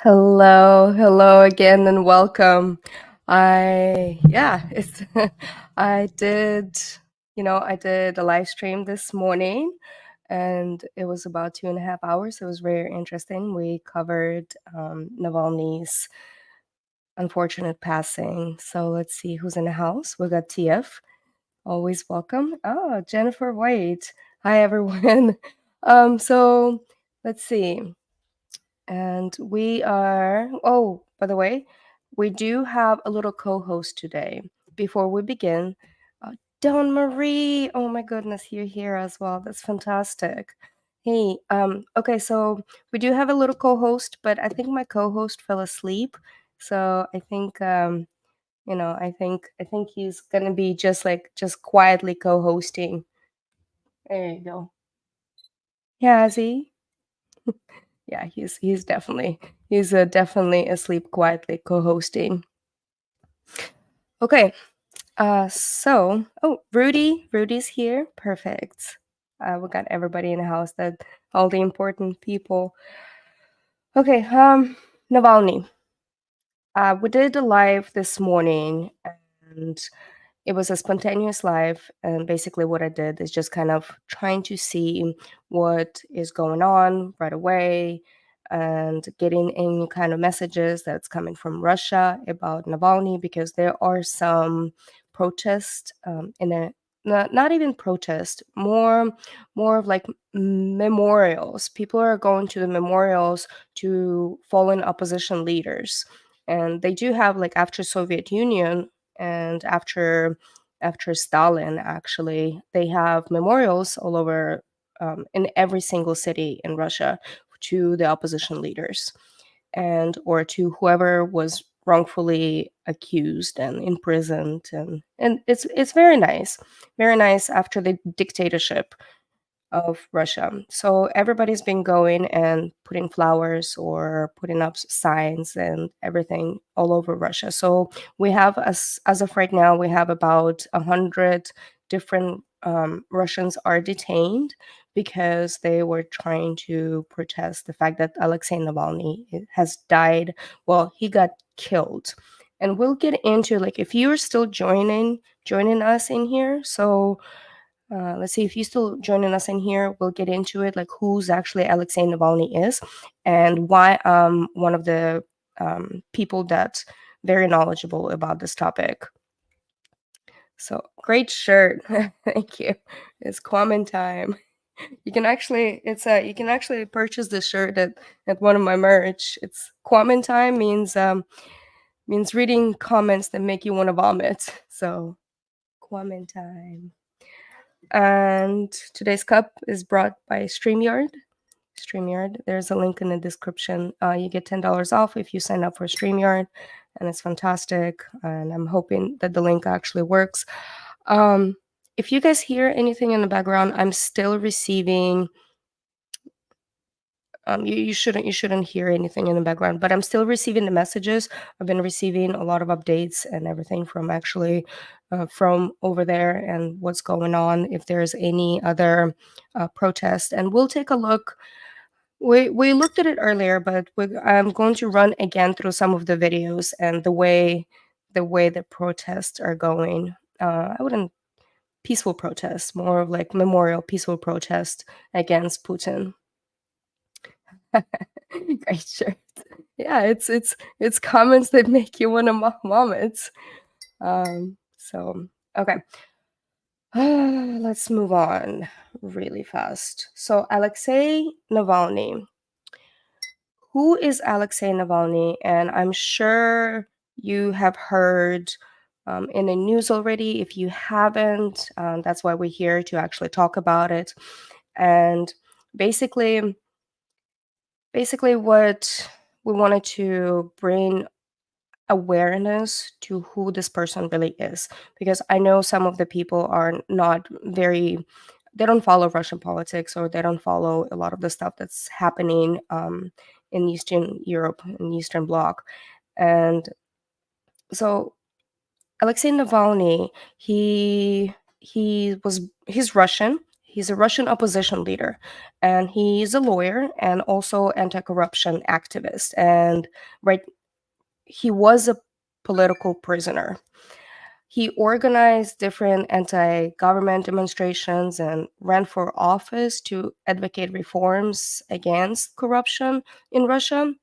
Hello again, and welcome. I did a live stream this morning, and it was about 2.5 hours. It was very interesting. We covered Navalny's unfortunate passing. So let's see who's in the house. We got TF, always welcome. Oh, Jennifer White. Hi everyone. So let's see. And we are, oh, by the way, we do have a little co-host today. Before we begin, Dawn Marie, oh my goodness, you're here as well. That's fantastic. Hey, okay, so we do have a little co-host, but I think my co-host fell asleep. So I think, I think he's gonna be just quietly co-hosting. There you go. Yeah, is he? Yeah, he's definitely asleep quietly co-hosting. Okay, so Rudy's here. Perfect. We got everybody in the house, all the important people. Okay, Navalny. We did a live this morning, and it was a spontaneous live, and basically what I did is just kind of trying to see what is going on right away and getting any kind of messages that's coming from Russia about Navalny, because there are some protests not even protest, more of like memorials. People are going to the memorials to fallen opposition leaders, and they do have, like, after Soviet Union and after Stalin, actually, they have memorials all over in every single city in Russia to the opposition leaders, and or to whoever was wrongfully accused and imprisoned, and it's very nice after the dictatorship of Russia. So everybody's been going and putting flowers or putting up signs and everything all over Russia. So we have, as of right now, we have about 100 different Russians are detained because they were trying to protest the fact that Alexei Navalny has died. Well, he got killed. And we'll get into, like, if you're still joining us in here. So let's see, if you're still joining us in here, we'll get into it, like who's actually Alexei Navalny is and why one of the people that's very knowledgeable about this topic. So great shirt. Thank you. It's Kwame time. You can actually purchase this shirt at one of my merch. It's Kwame time means reading comments that make you want to vomit. So Kwame time. And today's cup is brought by StreamYard. There's a link in the description. You get $10 off if you sign up for StreamYard, and it's fantastic. And I'm hoping that the link actually works. If you guys hear anything in the background, I'm still receiving. You shouldn't hear anything in the background, but I'm still receiving the messages. I've been receiving a lot of updates and everything from actually from over there and what's going on, if there's any other protest. And we'll take a look. We looked at it earlier, but I'm going to run again through some of the videos and the way the protests are going. I wouldn't peaceful protests, more of like memorial peaceful protest against Putin. Great shirt. Yeah, it's comments that make you wanna vomit. So, okay. Let's move on really fast. So, Alexei Navalny. Who is Alexei Navalny? And I'm sure you have heard in the news already. If you haven't, that's why we're here to actually talk about it. And basically, what we wanted to bring awareness to who this person really is, because I know some of the people are not very, they don't follow Russian politics, or they don't follow a lot of the stuff that's happening in Eastern Europe and Eastern Bloc. And so Alexei Navalny, he's Russian. He's a Russian opposition leader, and he's a lawyer and also anti-corruption activist. And right, he was a political prisoner. He organized different anti-government demonstrations and ran for office to advocate reforms against corruption in Russia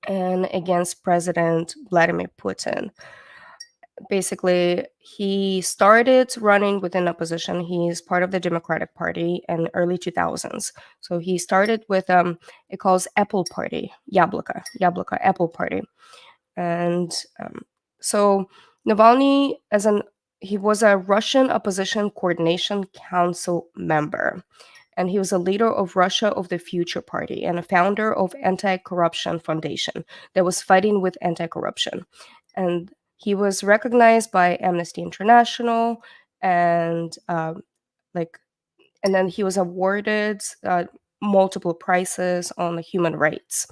and against President Vladimir Putin. Basically, he started running within opposition. He's part of the Democratic Party in early 2000s. So he started with it calls Apple Party, Yabloko Apple Party. And so Navalny, he was a Russian Opposition Coordination Council member, and he was a leader of Russia of the Future Party and a founder of Anti-Corruption Foundation that was fighting with anti-corruption. And he was recognized by Amnesty International, and like, and then he was awarded multiple prizes on human rights.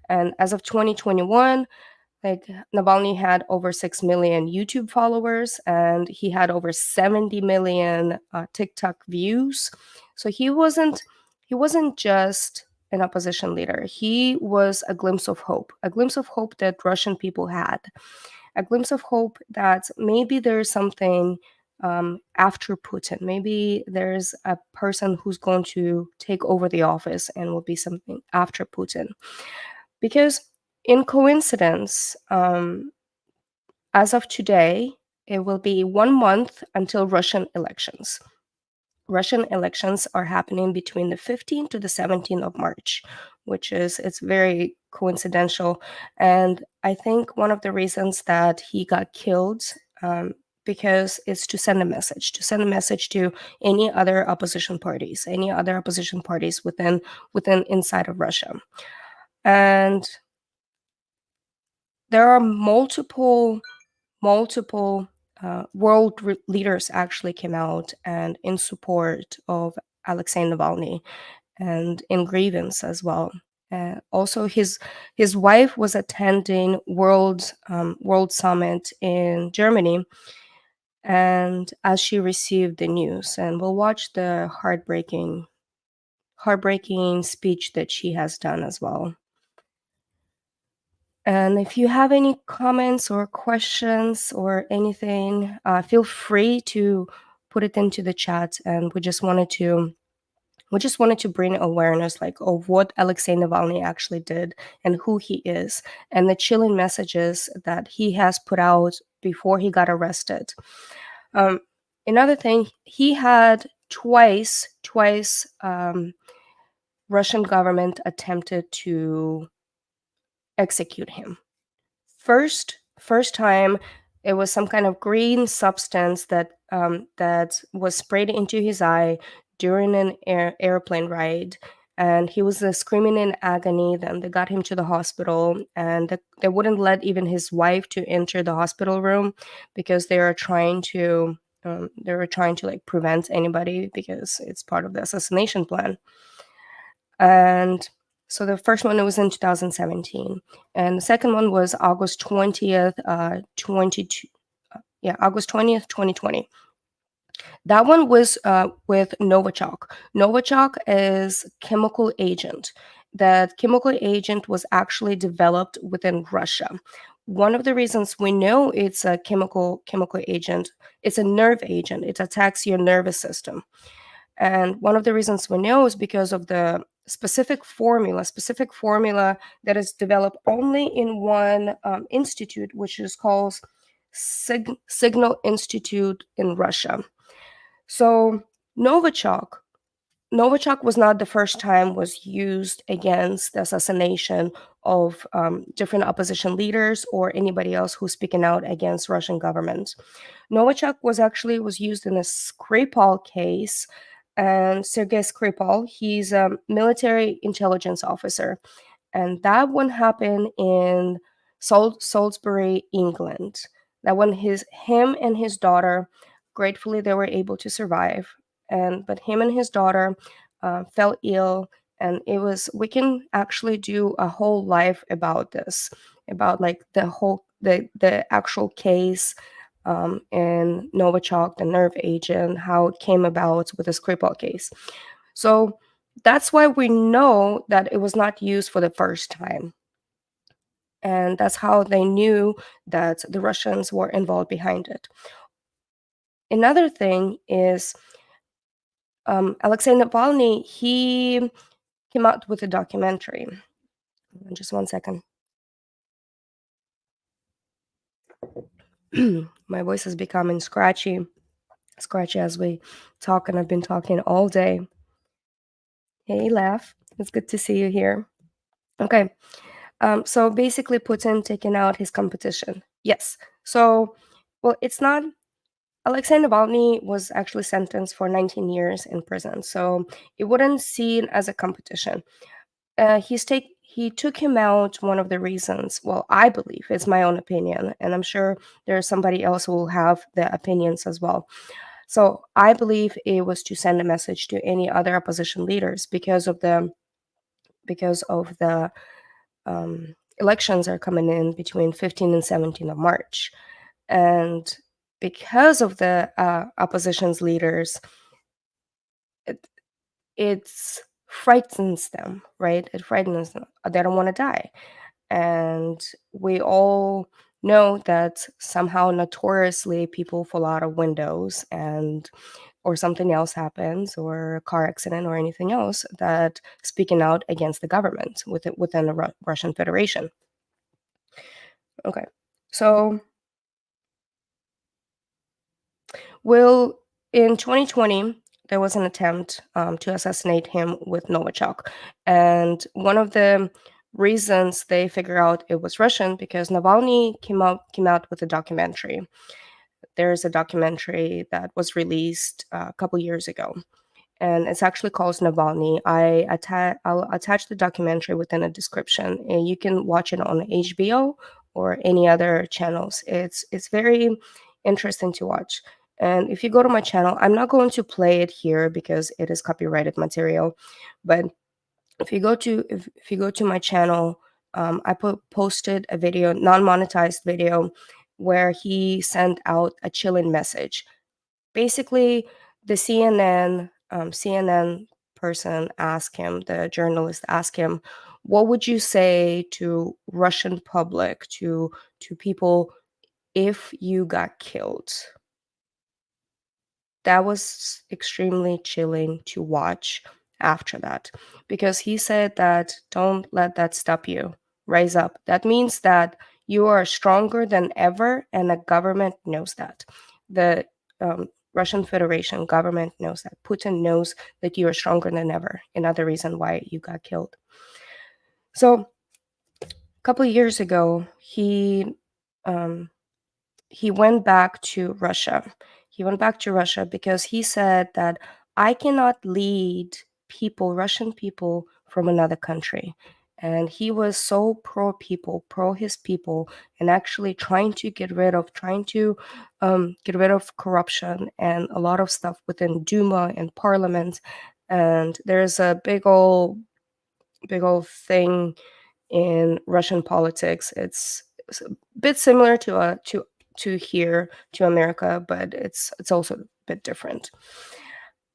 And as of 2021, like, Navalny had over 6 million YouTube followers, and he had over 70 million TikTok views. So he wasn't just an opposition leader. He was a glimpse of hope that Russian people had, a glimpse of hope that maybe there's something after Putin. Maybe there's a person who's going to take over the office and will be something after Putin. Because in coincidence, as of today, it will be 1 month until Russian elections. Russian elections are happening between the 15th to the 17th of March, it's very coincidental. And I think one of the reasons that he got killed, because it's to send a message to any other opposition parties within inside of Russia. And there are multiple world leaders actually came out and in support of Alexei Navalny and in grievance as well. Also, his wife was attending World Summit in Germany, and as she received the news, and we'll watch the heartbreaking speech that she has done as well. And if you have any comments or questions or anything, feel free to put it into the chat. And we just wanted to bring awareness, like, of what Alexei Navalny actually did and who he is, and the chilling messages that he has put out before he got arrested. Another thing, he had twice Russian government attempted to execute him. First time, it was some kind of green substance that was sprayed into his eye during an airplane ride, and he was screaming in agony. Then they got him to the hospital, and they wouldn't let even his wife to enter the hospital room because they were trying to like prevent anybody, because it's part of the assassination plan. And so the first one, it was in 2017, and the second one was August 20th, 2020. That one was with Novichok. Novichok is chemical agent. That chemical agent was actually developed within Russia. One of the reasons we know it's a chemical agent, it's a nerve agent. It attacks your nervous system. And one of the reasons we know is because of the specific formula that is developed only in one institute, which is called Signal Institute in Russia. So Novichok was not the first time was used against the assassination of different opposition leaders or anybody else who's speaking out against Russian government. Novichok was used in a Skripal case, and Sergei Skripal, he's a military intelligence officer, and that one happened in Salisbury, England. That one, him and his daughter, gratefully they were able to survive, but him and his daughter fell ill, and we can actually do a whole life about this, about like the actual case in Novichok, the nerve agent, how it came about with the Skripal case. So that's why we know that it was not used for the first time. And that's how they knew that the Russians were involved behind it. Another thing is Alexei Navalny, he came out with a documentary. Just one second. My voice is becoming scratchy as we talk, and I've been talking all day. Hey, Laugh. It's good to see you here. Okay. So basically, Putin taking out his competition. Yes. So, well, it's not. Alexei Navalny was actually sentenced for 19 years in prison, so it wouldn't seen as a competition. He took him out. One of the reasons, well, I believe it's my own opinion, and I'm sure there's somebody else who will have the opinions as well. So I believe it was to send a message to any other opposition leaders because of the elections are coming in between 15 and 17 of March. And because of the opposition's leaders, it frightens them, right? It frightens them. They don't want to die. And we all know that somehow notoriously people fall out of windows or something else happens, or a car accident or anything else, that speaking out against the government within the Russian Federation. Okay, so in 2020 there was an attempt to assassinate him with Novichok, and one of the reasons they figure out it was Russian because Navalny came out with a documentary. There's a documentary that was released a couple years ago, and it's actually called Navalny. I'll attach the documentary within a description, and you can watch it on HBO or any other channels. It's very interesting to watch. And if you go to my channel, I'm not going to play it here because it is copyrighted material. But if you go to my channel, I posted a video, non-monetized video, where he sent out a chilling message. Basically, the CNN person asked him, the journalist asked him, what would you say to Russian public, to people, if you got killed? That was extremely chilling to watch after that, because he said that don't let that stop you. Rise up. That means that you are stronger than ever, and the government knows that. The Russian Federation government knows that. Putin knows that you are stronger than ever. Another reason why you got killed. So a couple of years ago, he went back to Russia. He went back to Russia because he said that I cannot lead Russian people, from another country. And he was so pro people, pro his people, and actually trying to get rid of corruption and a lot of stuff within Duma and Parliament. And there's a big old thing in Russian politics. It's a bit similar to here, to America, but it's also a bit different.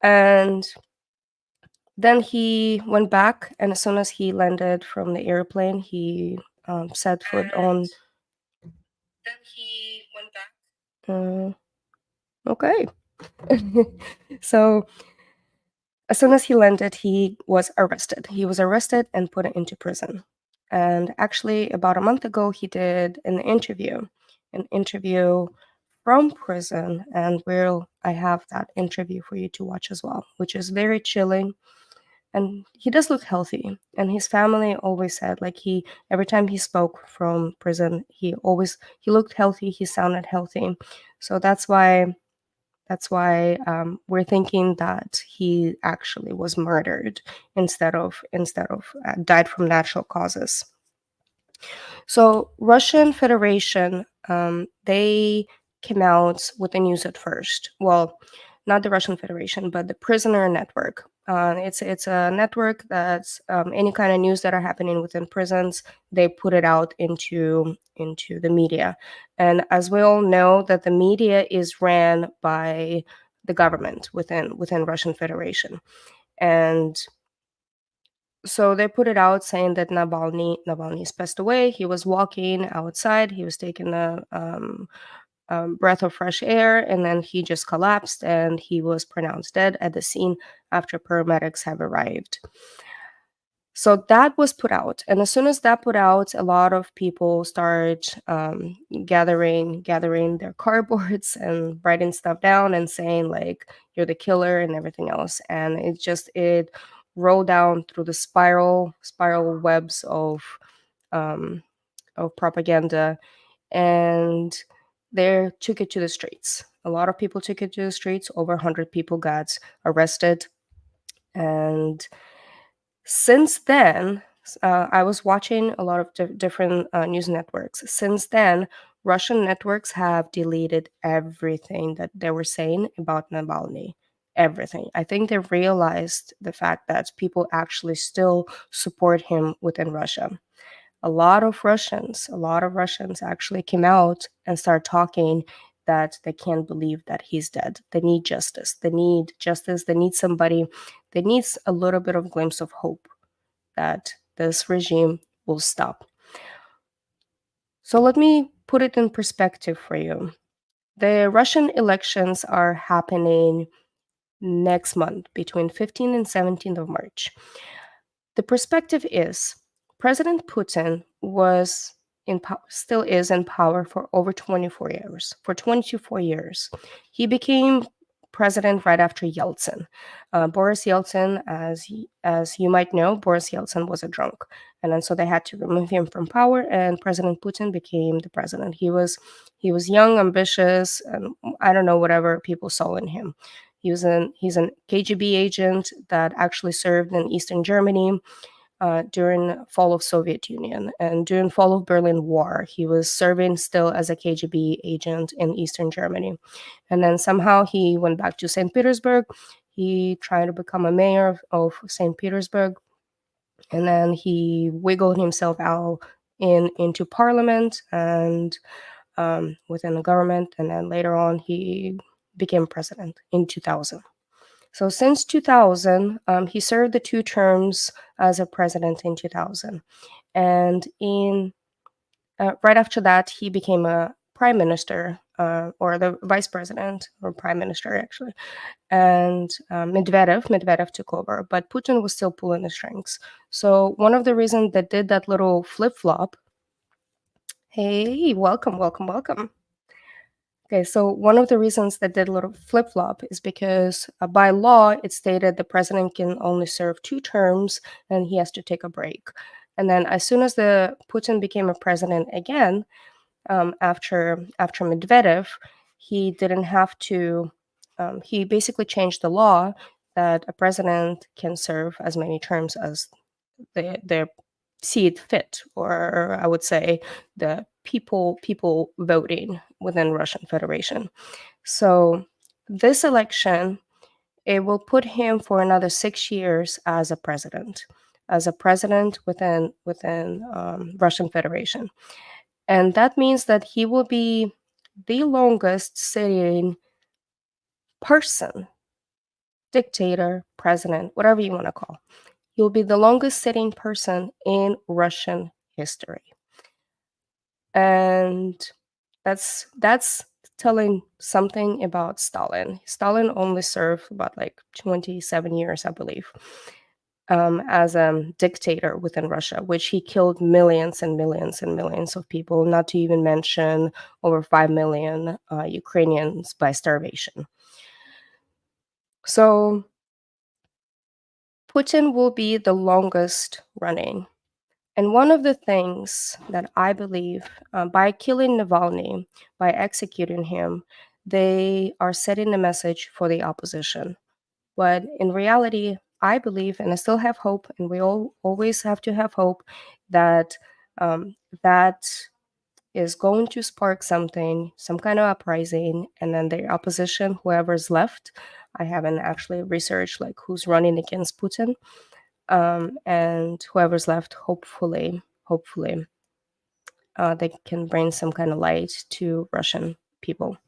And then he went back, and as soon as he landed from the airplane, he set foot on. Then he went back. Okay. So As soon as he landed, he was arrested. He was arrested and put into prison. And actually, about a month ago, he did an interview from prison, and I have that interview for you to watch as well, which is very chilling. And he does look healthy, and his family always said, like, he every time he spoke from prison, he looked healthy, he sounded healthy. So that's why we're thinking that he actually was murdered instead of died from natural causes. So Russian Federation, they came out with the news at first. Well, not the Russian Federation, but the prisoner network. It's a network that's any kind of news that are happening within prisons, they put it out into the media. And as we all know, that the media is ran by the government within Russian Federation. And so they put it out saying that Navalny's passed away. He was walking outside. He was taking a breath of fresh air, and then he just collapsed, and he was pronounced dead at the scene after paramedics have arrived. So that was put out, and as soon as that put out, a lot of people start gathering their cardboards and writing stuff down and saying, like, you're the killer and everything else. And it rolled down through the spiral webs um, of propaganda, and they took it to the streets. A lot of people took it to the streets. Over 100 people got arrested, and since then, I was watching a lot of different news networks. Since then, Russian networks have deleted everything that they were saying about Navalny. Everything. I think they realized the fact that people actually still support him within Russia. A lot of Russians actually came out and started talking that they can't believe that he's dead. They need justice. They need justice. They need somebody. They need a little bit of glimpse of hope that this regime will stop. So let me put it in perspective for you. The Russian elections are happening next month between 15th and 17th of March. The perspective is President Putin still is in power for over 24 years. For 24 years, he became president right after Yeltsin. Boris Yeltsin, as you might know, Boris Yeltsin was a drunk, and then so they had to remove him from power, and President Putin became the president. He was young, ambitious, and I don't know, whatever people saw in him. He's an KGB agent that actually served in Eastern Germany during fall of Soviet Union, and during fall of Berlin War, he was serving still as a KGB agent in Eastern Germany. And then somehow he went back to St. Petersburg. He tried to become a mayor of St. Petersburg, and then he wiggled himself out into parliament and within the government, and then later on he became president in 2000. So since 2000, he served the 2 terms as a president in 2000. And right after that, he became a prime minister, or the vice president, or prime minister, actually. And Medvedev took over, but Putin was still pulling the strings. So one of the reasons that did that little flip-flop, hey, welcome, welcome, welcome. Okay, so one of the reasons that did a little flip-flop is because by law, it stated the president can only serve 2 terms and he has to take a break. And then as soon as the Putin became a president again, after Medvedev, he didn't have to, he basically changed the law that a president can serve as many terms as they see it fit, or I would say the people voting within Russian Federation. So this election, it will put him for another 6 years as a president within Russian Federation. And that means that he will be the longest sitting person, dictator, president, whatever you want to call. He will be the longest sitting person in Russian history. And that's telling something about Stalin. Stalin only served about like 27 years, I believe, as a dictator within Russia, which he killed millions and millions and millions of people, not to even mention over 5 million Ukrainians by starvation. So Putin will be the longest running. And one of the things that I believe, by killing Navalny, by executing him, they are setting a message for the opposition. But in reality, I believe, and I still have hope, and we all always have to have hope, that that is going to spark something, some kind of uprising, and then the opposition, whoever's left, I haven't actually researched like who's running against Putin, and whoever's left, hopefully, they can bring some kind of light to Russian people.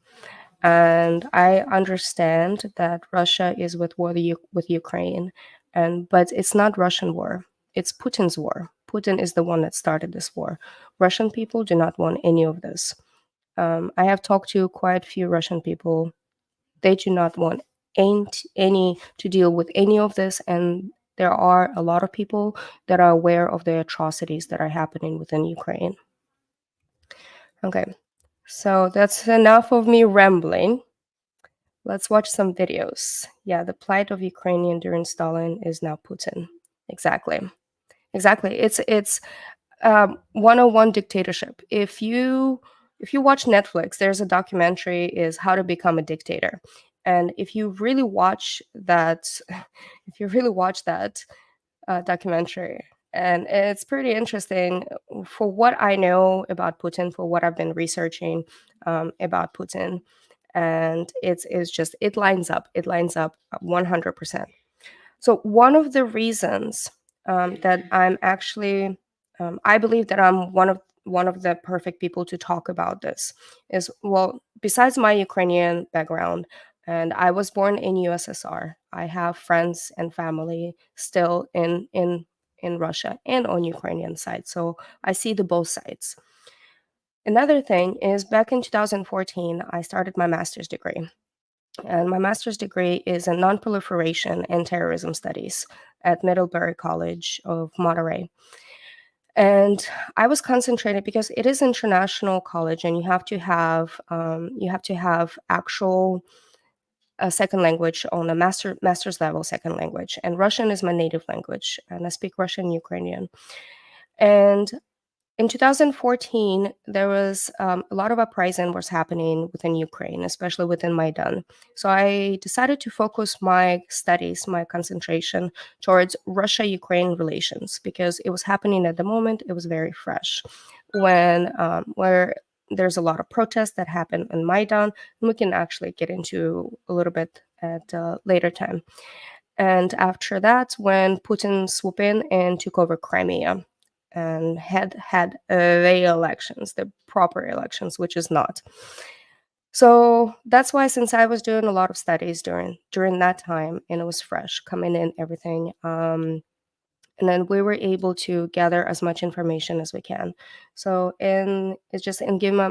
And I understand that Russia is with war with Ukraine, but it's not Russian war. It's Putin's war. Putin is the one that started this war. Russian people do not want any of this. I have talked to quite a few Russian people. They do not want any to deal with any of this, and there are a lot of people that are aware of the atrocities that are happening within Ukraine. Okay, so that's enough of me rambling. Let's watch some videos. Yeah, the plight of Ukrainian during Stalin is now Putin. Exactly. It's 101 dictatorship. If you watch Netflix, there's a documentary is How to Become a Dictator. And if you really watch that documentary, and it's pretty interesting for what I know about Putin, for what I've been researching about Putin, and it lines up 100%. So one of the reasons that I'm actually I believe that I'm one of the perfect people to talk about this is, well, besides my Ukrainian background, and I was born in USSR. I have friends and family still in Russia and on Ukrainian side, so I see the both sides. Another thing is, back in 2014, I started my master's degree. And my master's degree is in nonproliferation and terrorism studies at Middlebury College of Monterey. And I was concentrated because it is international college, and you have to have actual second language on a master's level second language. And Russian is my native language, and I speak Russian and Ukrainian. And in 2014, there was a lot of uprising was happening within Ukraine, especially within Maidan. So I decided to focus my studies, my concentration towards Russia-Ukraine relations, because it was happening at the moment. It was very fresh, when where there's a lot of protests that happen in Maidan, and we can actually get into a little bit at a later time. And after that, when Putin swooped in and took over Crimea, and had the elections, the proper elections, which is not. So that's why, since I was doing a lot of studies during that time, and it was fresh coming in everything, and then we were able to gather as much information as we can. So given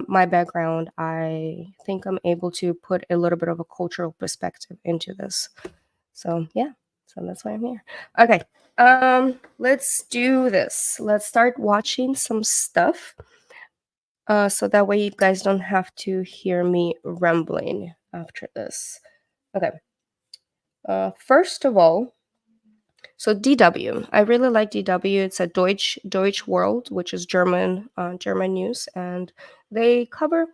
my background, I think I'm able to put a little bit of a cultural perspective into this. So yeah, so that's why I'm here. Okay. Let's do this. Let's start watching some stuff, so that way you guys don't have to hear me rambling after this. Okay. First of all, so DW. I really like DW. It's a Deutsch World, which is German news, and they cover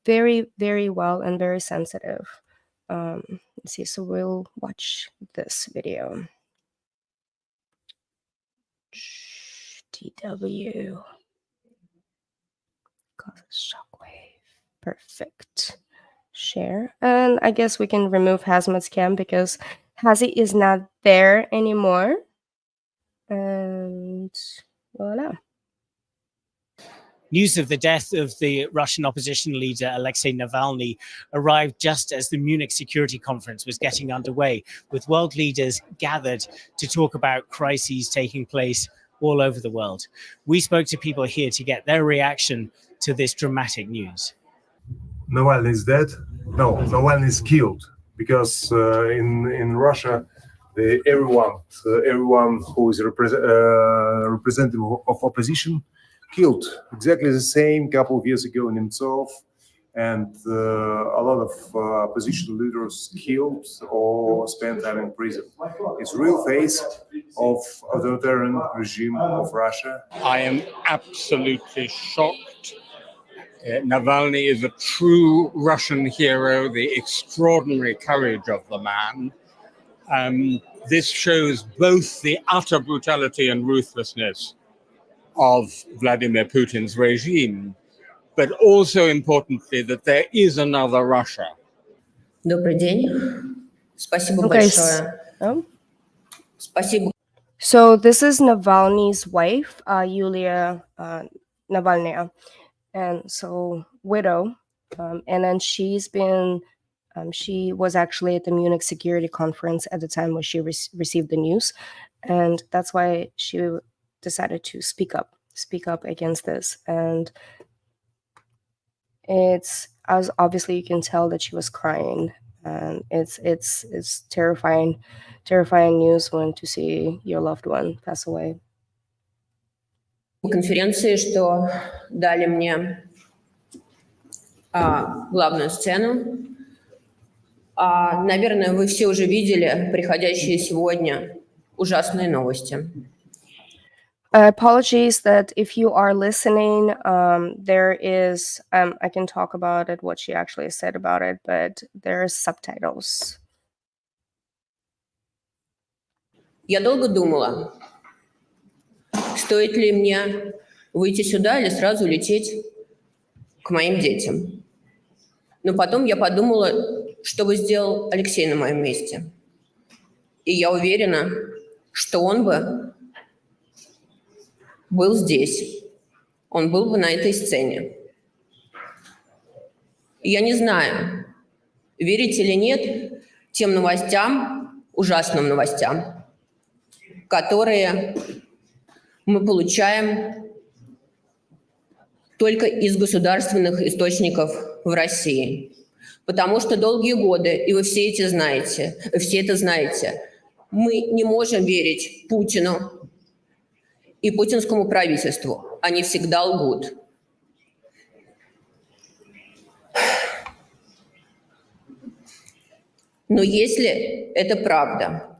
very, very well and very sensitive. Let's see. So we'll watch this video. DW causes shockwave. Perfect. Share. And I guess we can remove Hazmat's cam because Hazi is not there anymore. And voila. News of the death of the Russian opposition leader Aleksei Navalny arrived just as the Munich Security Conference was getting underway, with world leaders gathered to talk about crises taking place all over the world. We spoke to people here to get their reaction to this dramatic news. Navalny is dead. No, Navalny is killed because in Russia, everyone who is representative of opposition killed. Exactly the same couple of years ago in Nemtsov, and a lot of opposition leaders killed or spent time in prison. It's real face of authoritarian regime of Russia. I am absolutely shocked. Navalny is a true Russian hero, the extraordinary courage of the man. This shows both the utter brutality and ruthlessness of Vladimir Putin's regime, but also importantly that there is another Russia. Добрый день. Спасибо Okay, большое. Спасибо. So this is Navalny's wife, Yulia Navalny, and so widow, and then she's been. She was actually at the Munich security conference at the time when she received the news, and that's why she decided to speak up against this. And it's, as obviously you can tell that she was crying, and it's terrifying news when to see your loved one pass away. Конференции, что дали мне главную сцену. Наверное, вы все уже видели приходящие сегодня ужасные новости. Apologies that if you are listening, there is, I can talk about it, what she actually said about it, but there's subtitles. Я долго думала, стоит ли мне выйти сюда или сразу лететь к моим детям. Но потом я подумала, что бы сделал Алексей на моем месте. И я уверена, что он бы был здесь. Он был бы на этой сцене. И я не знаю, верите или нет тем новостям, ужасным новостям, которые мы получаем только из государственных источников в России. Потому что долгие годы, и вы все это знаете, мы не можем верить Путину и путинскому правительству. Они всегда лгут. Но если это правда,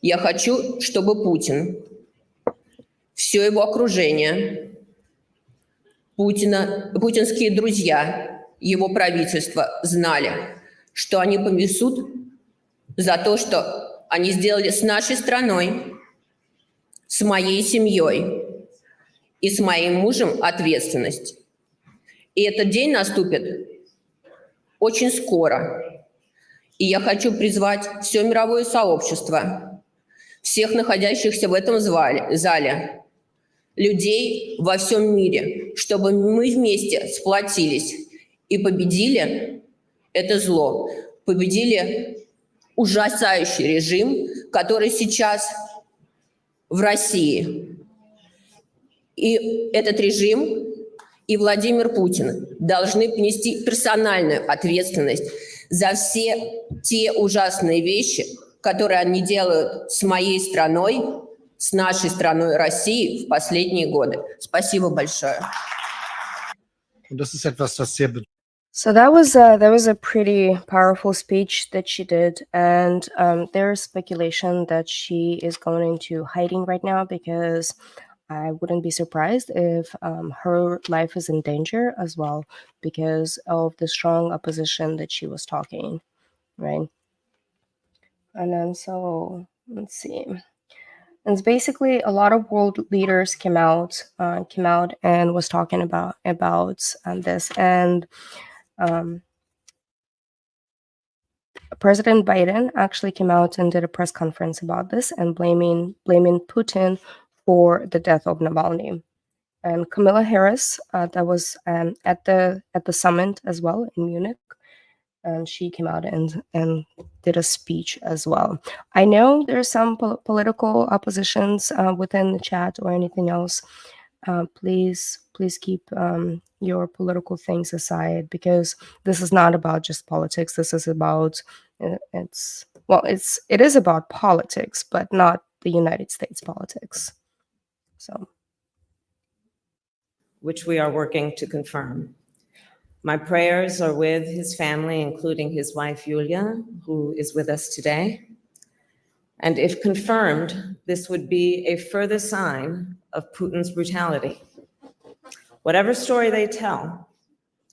я хочу, чтобы Путин, все его окружение, путинские друзья, его правительство знали, что они понесут за то, что они сделали с нашей страной, с моей семьей и с моим мужем ответственность. И этот день наступит очень скоро. И я хочу призвать все мировое сообщество, всех находящихся в этом зале, людей во всем мире, чтобы мы вместе сплотились и победили это зло, победили ужасающий режим, который сейчас в России. И этот режим и Владимир Путин должны понести персональную ответственность за все те ужасные вещи, которые они делают с моей страной, с нашей страной России в последние годы. Спасибо большое. So that was a pretty powerful speech that she did, and there's speculation that she is going into hiding right now, because I wouldn't be surprised if her life is in danger as well because of the strong opposition that she was talking, right? And then so let's see. And it's basically a lot of world leaders came out and was talking about this, and President Biden actually came out and did a press conference about this and blaming Putin for the death of Navalny. And Kamala Harris, that was at the summit as well in Munich, and she came out and did a speech as well. I know there's some political oppositions within the chat or anything else, please keep your political things aside, because this is not about just politics. This is about it is about politics, but not the United States politics. So, which we are working to confirm. My prayers are with his family, including his wife, Yulia, who is with us today. And if confirmed, this would be a further sign of Putin's brutality. Whatever story they tell,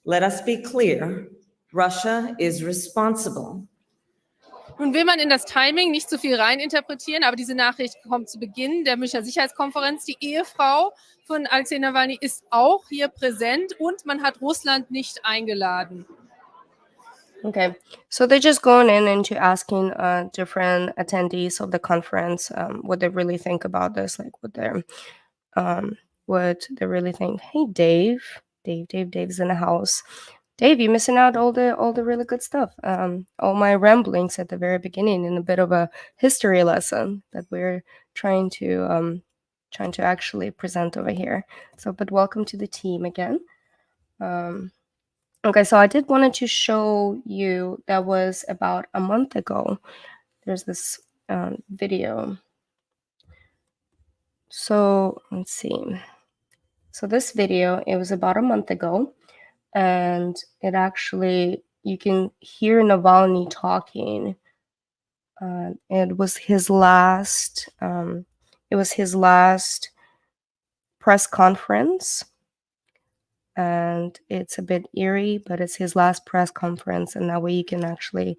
let us be clear, Russia is responsible. Nun will man in das Timing nicht zu viel reininterpretieren, aber diese Nachricht kommt zu Beginn der Münchner Sicherheitskonferenz. Die Ehefrau von Aleksei Navalny ist auch hier präsent und man hat Russland nicht eingeladen. okay, so they're just going into asking different attendees of the conference what they really think about this, like what they really think. Hey, Dave's in the house. Dave, you're missing out all the really good stuff. All my ramblings at the very beginning, and a bit of a history lesson that we're trying to actually present over here. So, but welcome to the team again. Okay, so I did wanted to show you, that was about a month ago. There's this video. So let's see. So this video, it was about a month ago. And it actually, you can hear Navalny talking. It was his last. Press conference, and it's a bit eerie, but it's his last press conference, and that way you can actually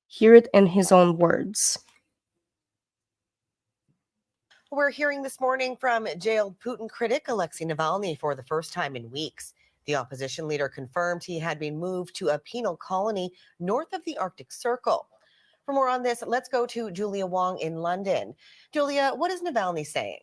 hear it in his own words. We're hearing this morning from jailed Putin critic Aleksei Navalny for the first time in weeks. The opposition leader confirmed he had been moved to a penal colony north of the Arctic Circle. For more on this, let's go to Julia Wong in London. Julia, what is Navalny saying?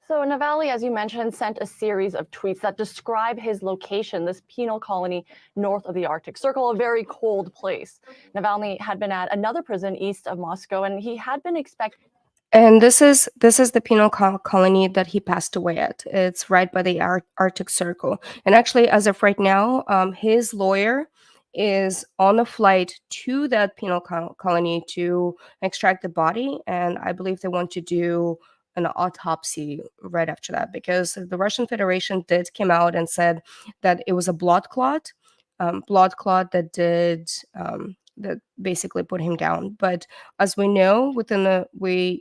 So Navalny, as you mentioned, sent a series of tweets that describe his location, this penal colony north of the Arctic Circle, a very cold place. Navalny had been at another prison east of Moscow, and he had been expected. And this is the penal colony that he passed away at. It's right by the Arctic Circle. And actually, as of right now, his lawyer is on a flight to that penal colony to extract the body. And I believe they want to do an autopsy right after that, because the Russian Federation did come out and said that it was a blood clot that did that basically put him down. But as we know,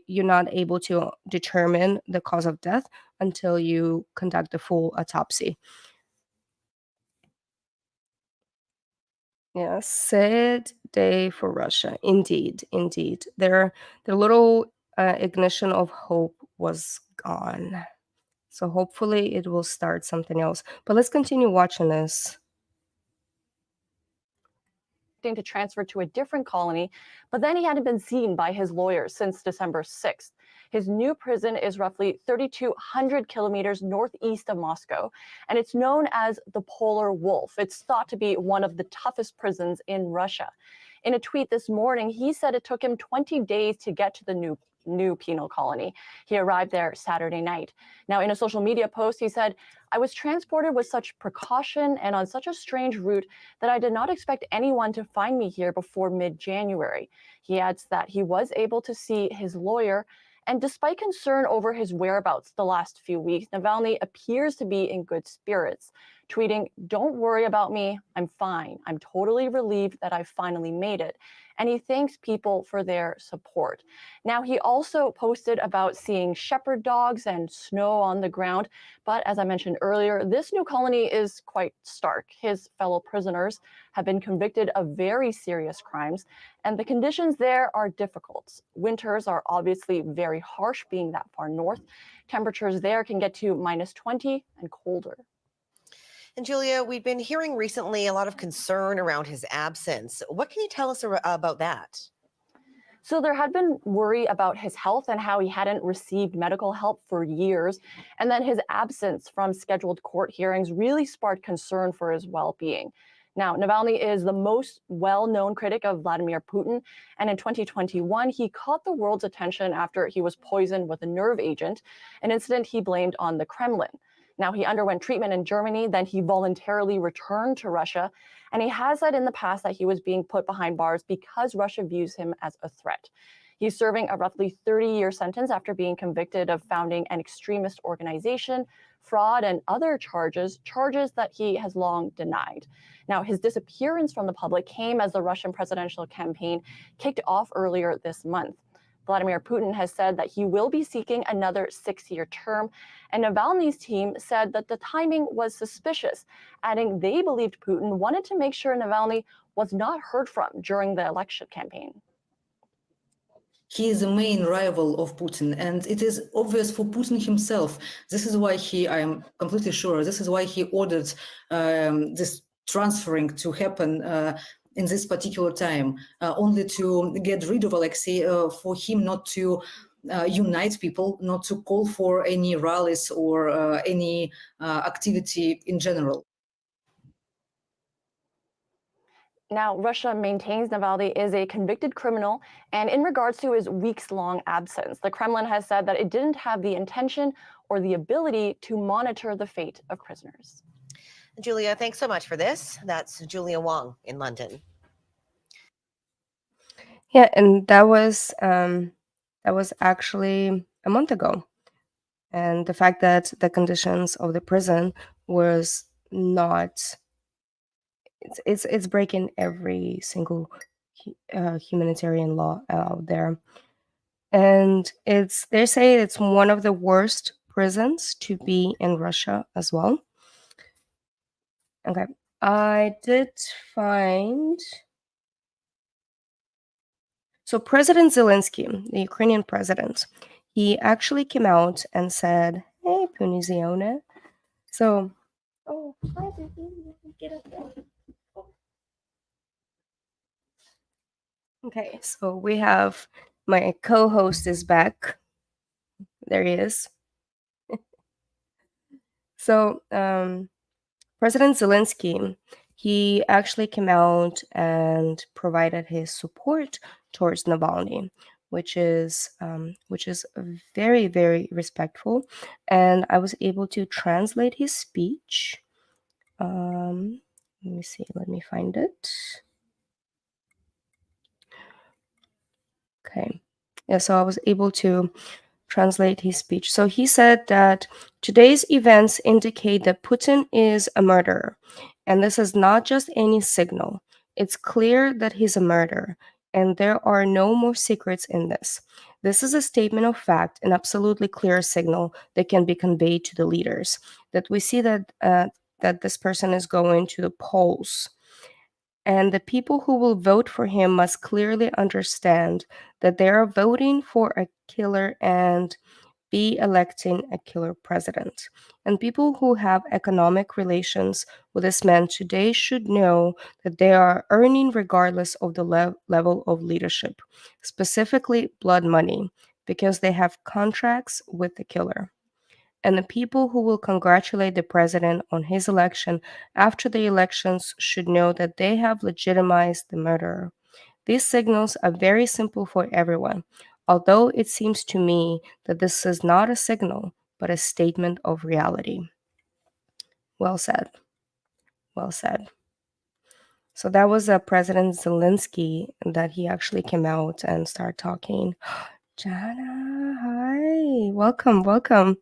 you're not able to determine the cause of death until you conduct the full autopsy. Yeah, sad day for Russia. Indeed. Their little ignition of hope was gone. So hopefully it will start something else. But let's continue watching this. To transfer to a different colony, but then he hadn't been seen by his lawyers since December 6th. His new prison is roughly 3,200 kilometers northeast of Moscow, and it's known as the Polar Wolf. It's thought to be one of the toughest prisons in Russia. In a tweet this morning, he said it took him 20 days to get to the new penal colony. He arrived there Saturday night. Now, in a social media post, he said, "I was transported with such precaution and on such a strange route that I did not expect anyone to find me here before mid-January." He adds that he was able to see his lawyer, and despite concern over his whereabouts the last few weeks, Navalny appears to be in good spirits, tweeting, "Don't worry about me, I'm fine. I'm totally relieved that I finally made it." And he thanks people for their support. Now, he also posted about seeing shepherd dogs and snow on the ground. But as I mentioned earlier, this new colony is quite stark. His fellow prisoners have been convicted of very serious crimes, and the conditions there are difficult. Winters are obviously very harsh, being that far north. Temperatures there can get to -20 and colder. And Julia, we've been hearing recently a lot of concern around his absence. What can you tell us about that? So there had been worry about his health and how he hadn't received medical help for years. And then his absence from scheduled court hearings really sparked concern for his well-being. Now, Navalny is the most well-known critic of Vladimir Putin, and in 2021, he caught the world's attention after he was poisoned with a nerve agent, an incident he blamed on the Kremlin. Now, he underwent treatment in Germany, then he voluntarily returned to Russia, and he has said in the past that he was being put behind bars because Russia views him as a threat. He's serving a roughly 30-year sentence after being convicted of founding an extremist organization, fraud, and other charges that he has long denied. Now, his disappearance from the public came as the Russian presidential campaign kicked off earlier this month. Vladimir Putin has said that he will be seeking another 6-year term, and Navalny's team said that the timing was suspicious, adding they believed Putin wanted to make sure Navalny was not heard from during the election campaign. He is the main rival of Putin, and it is obvious for Putin himself. This is why I am completely sure, this is why he ordered this transferring to happen in this particular time, only to get rid of Aleksei, for him not to unite people, not to call for any rallies or any activity in general. Now, Russia maintains Navalny is a convicted criminal, and in regards to his weeks-long absence, the Kremlin has said that it didn't have the intention or the ability to monitor the fate of prisoners. Julia, thanks so much for this. That's Julia Wong in London. Yeah, and that was actually a month ago. And the fact that the conditions of the prison was not, it's breaking every single humanitarian law out there. And they say it's one of the worst prisons to be in Russia as well. Okay, I did find. So President Zelensky, the Ukrainian president, he actually came out and said, "Hey, Punizione." So, oh, hi, baby, get up there. Okay, so we have my co-host is back. There he is. So, President Zelensky, he actually came out and provided his support towards Navalny, which is very, very respectful. And I was able to translate his speech. Let me see. Let me find it. Okay. Yeah, so I was able to translate his speech. So he said that today's events indicate that Putin is a murderer. And this is not just any signal. It's clear that he's a murderer. And there are no more secrets in this. This is a statement of fact, an absolutely clear signal that can be conveyed to the leaders. That we see that that this person is going to the polls. And the people who will vote for him must clearly understand that they are voting for a killer and be electing a killer president. And people who have economic relations with this man today should know that they are earning regardless of the level of leadership, specifically blood money, because they have contracts with the killer. And the people who will congratulate the president on his election after the elections should know that they have legitimized the murderer. These signals are very simple for everyone, although it seems to me that this is not a signal, but a statement of reality. Well said. Well said. So that was President Zelensky that he actually came out and started talking. Jana, hi. Welcome, welcome.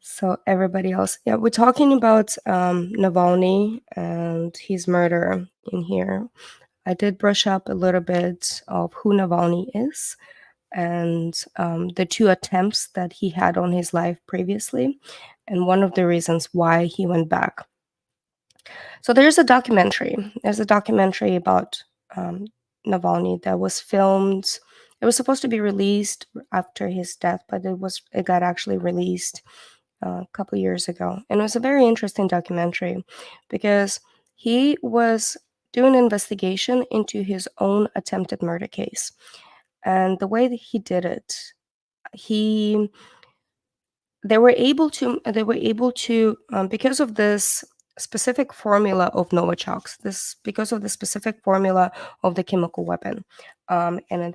So everybody else, yeah, we're talking about Navalny and his murder in here. I did brush up a little bit of who Navalny is and the 2 attempts that he had on his life previously, and one of the reasons why he went back. So there's a documentary. There's a documentary about Navalny that was filmed. It was supposed to be released after his death, but it got actually released a couple years ago. And it was a very interesting documentary because he was doing an investigation into his own attempted murder case. And the way that he did it, they were able to because of this specific formula of Novichok's. This because of the specific formula of the chemical weapon,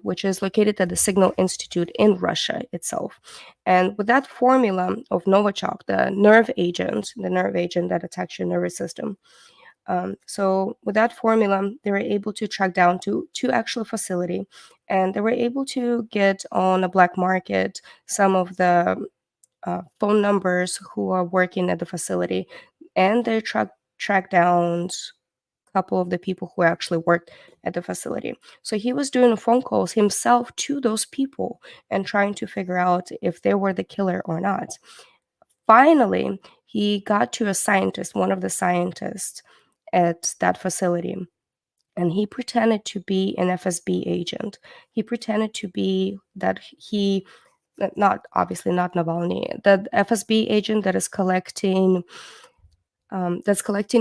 which is located at the Signal Institute in Russia itself. And with that formula of Novichok, the nerve agent that attacks your nervous system. So with that formula, they were able to track down to actual facility, and they were able to get on a black market some of the phone numbers who are working at the facility, and they track down a couple of the people who actually worked at the facility. So he was doing phone calls himself to those people and trying to figure out if they were the killer or not. Finally, he got to a scientist, one of the scientists at that facility, and he pretended to be an FSB agent. He pretended to be that not obviously not Navalny, the FSB agent that is collecting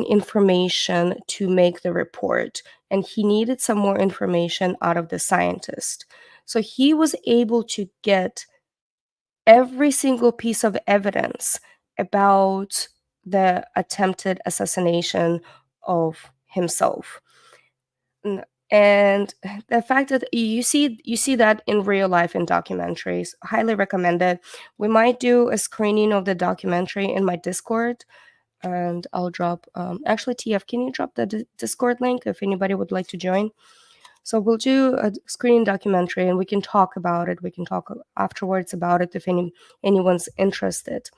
information to make the report, and he needed some more information out of the scientist. So he was able to get every single piece of evidence about the attempted assassination of himself. And the fact that you see that in real life in documentaries, highly recommended. We might do a screening of the documentary in my Discord, and I'll drop actually, TF, can you drop the Discord link if anybody would like to join? So we'll do a screening documentary, and we can talk about it. We can talk afterwards about it if anyone's interested.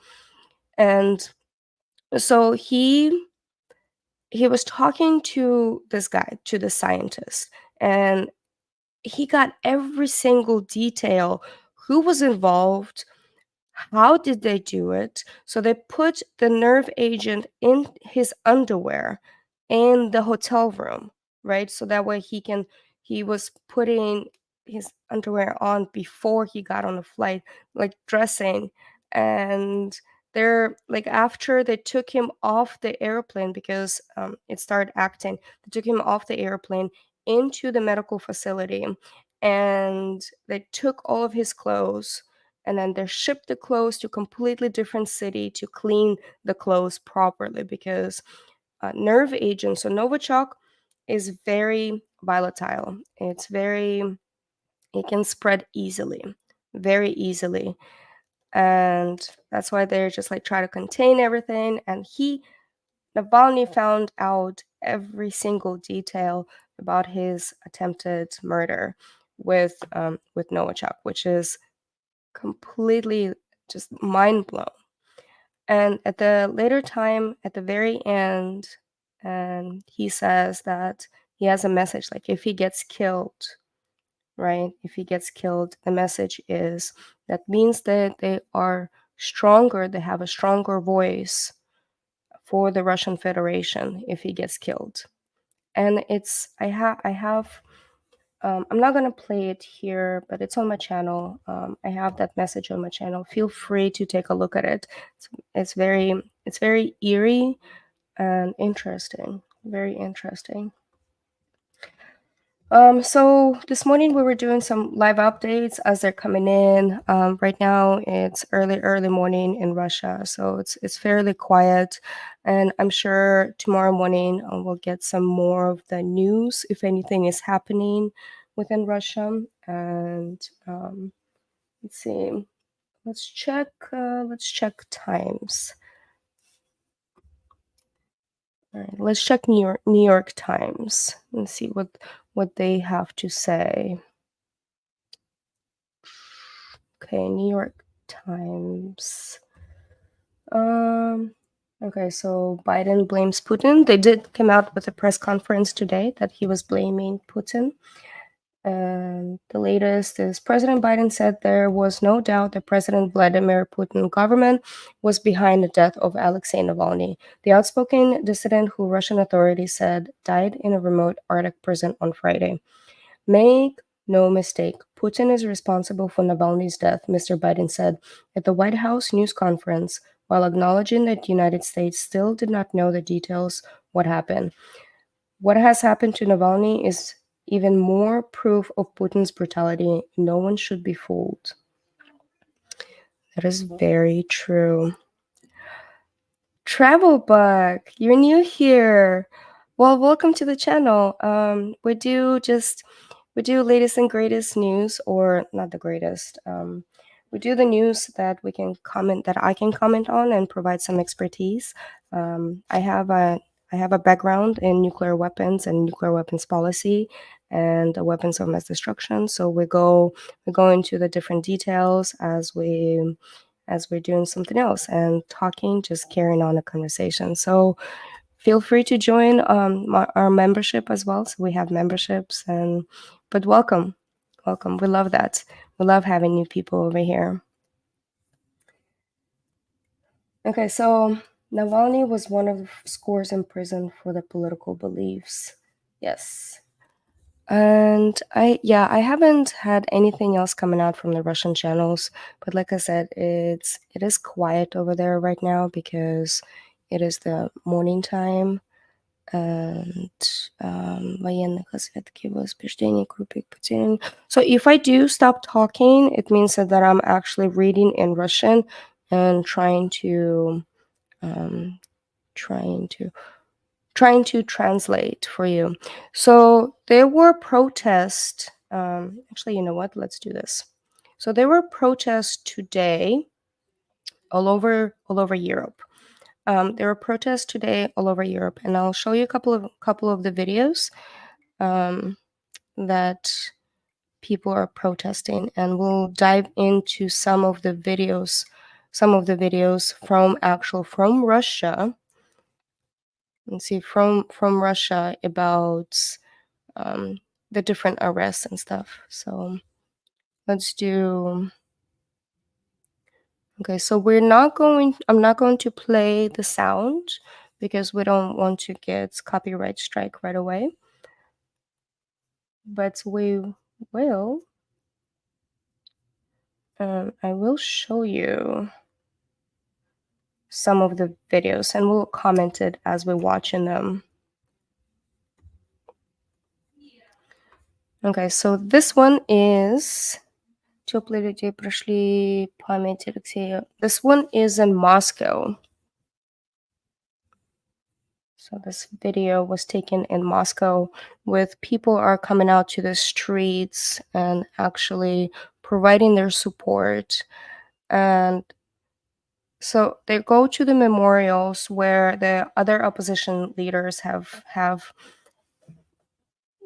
And so he was talking to this guy, to the scientist, and he got every single detail: who was involved, how did they do it. So they put the nerve agent in his underwear in the hotel room, right? So that way he was putting his underwear on before he got on the flight, like dressing. And they're like, after they took him off the airplane because it started acting, they took him off the airplane into the medical facility, and they took all of his clothes, and then they shipped the clothes to a completely different city to clean the clothes properly, because nerve agent, so Novichok, is very volatile. It can spread easily, very easily. And that's why they're just like try to contain everything. And Navalny found out every single detail about his attempted murder with Novichok, which is completely just mind blown. And at the later time, at the very end, and he says that he has a message, like if he gets killed, right? If he gets killed, the message is that means that they are stronger, they have a stronger voice for the Russian Federation if he gets killed. And I have I'm not gonna play it here, but it's on my channel. I have that message on my channel. Feel free to take a look at it. It's very eerie and interesting. Very interesting. So this morning we were doing some live updates as they're coming in. Right now it's early morning in Russia, so it's fairly quiet, and I'm sure tomorrow morning we'll get some more of the news if anything is happening within Russia. And let's see, let's check times. All right, let's check New York Times and see what they have to say. Okay, New York Times. Okay, so Biden blames Putin. They did come out with a press conference today that he was blaming Putin. And the latest is President Biden said there was no doubt that President Vladimir Putin government was behind the death of Aleksei Navalny, the outspoken dissident who Russian authorities said died in a remote Arctic prison on Friday. Make no mistake, Putin is responsible for Navalny's death, Mr. Biden said at the White House news conference, while acknowledging that the United States still did not know the details what happened. What has happened to Navalny is even more proof of Putin's brutality. No one should be fooled. That is very true. travel bug, you're new here. Well, welcome to the channel. We do latest and greatest news, or not the greatest. We do the news that I can comment on and provide some expertise. I have a background in nuclear weapons and nuclear weapons policy and weapons of mass destruction. So we go into the different details as we're doing something else and talking, just carrying on a conversation. So feel free to join our membership as well. So we have memberships, but welcome. We love that. We love having new people over here. Okay, so Navalny was one of scores in prison for their political beliefs. Yes. And I haven't had anything else coming out from the Russian channels, but like I said, it is quiet over there right now because it is the morning time, and военных разведки возбуждение группы Putin. So if I do stop talking, it means that I'm actually reading in Russian and trying to translate for you. So there were protests. Actually, you know what? Let's do this. So there were protests today all over Europe. There were protests today all over Europe, and I'll show you a couple of the videos that people are protesting, and we'll dive into some of the videos from Russia. And see from Russia about the different arrests and stuff. So let's do. Okay, so I'm not going to play the sound because we don't want to get copyright strike right away. But we will. I will show you some of the videos, and we'll comment it as we're watching them. Okay, so this one is Теплые людей прошли память Алексея. This one is in Moscow. So this video was taken in Moscow, with people are coming out to the streets and actually providing their support. And so they go to the memorials where the other opposition leaders have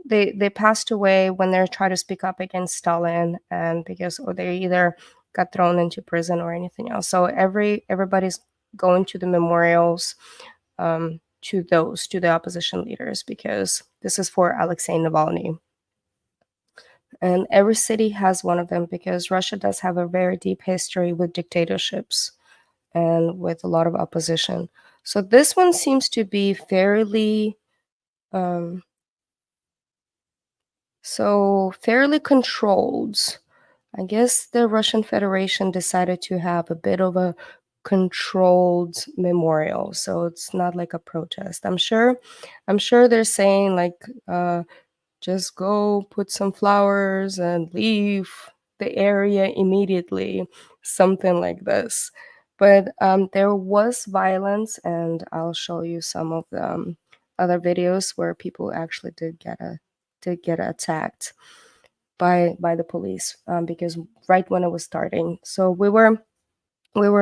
they passed away when they're trying to speak up against Stalin, and or they either got thrown into prison or anything else. So everybody's going to the memorials to the opposition leaders, because this is for Aleksei Navalny. And every city has one of them, because Russia does have a very deep history with dictatorships and with a lot of opposition. So this one seems to be fairly controlled. I guess the Russian Federation decided to have a bit of a controlled memorial, so it's not like a protest. I'm sure they're saying like just go put some flowers and leave the area immediately, something like this. But there was violence, and I'll show you some of the other videos where people actually did get attacked by the police, because right when it was starting. So we were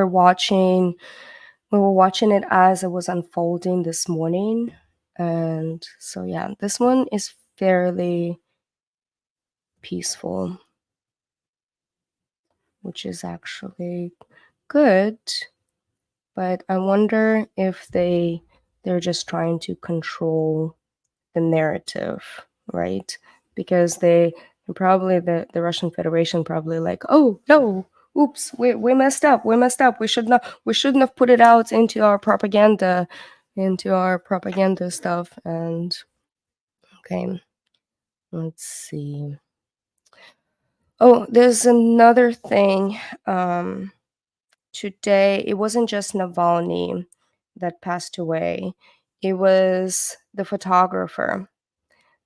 watching it as it was unfolding this morning. And so yeah, this one is fairly peaceful, which is actually good. But I wonder if they're just trying to control the narrative, right? Because they probably the Russian Federation probably like, oh no, oops, we messed up. We shouldn't have put it out into our propaganda stuff. And okay, let's see. Oh, there's another thing. Today, it wasn't just Navalny that passed away. It was the photographer.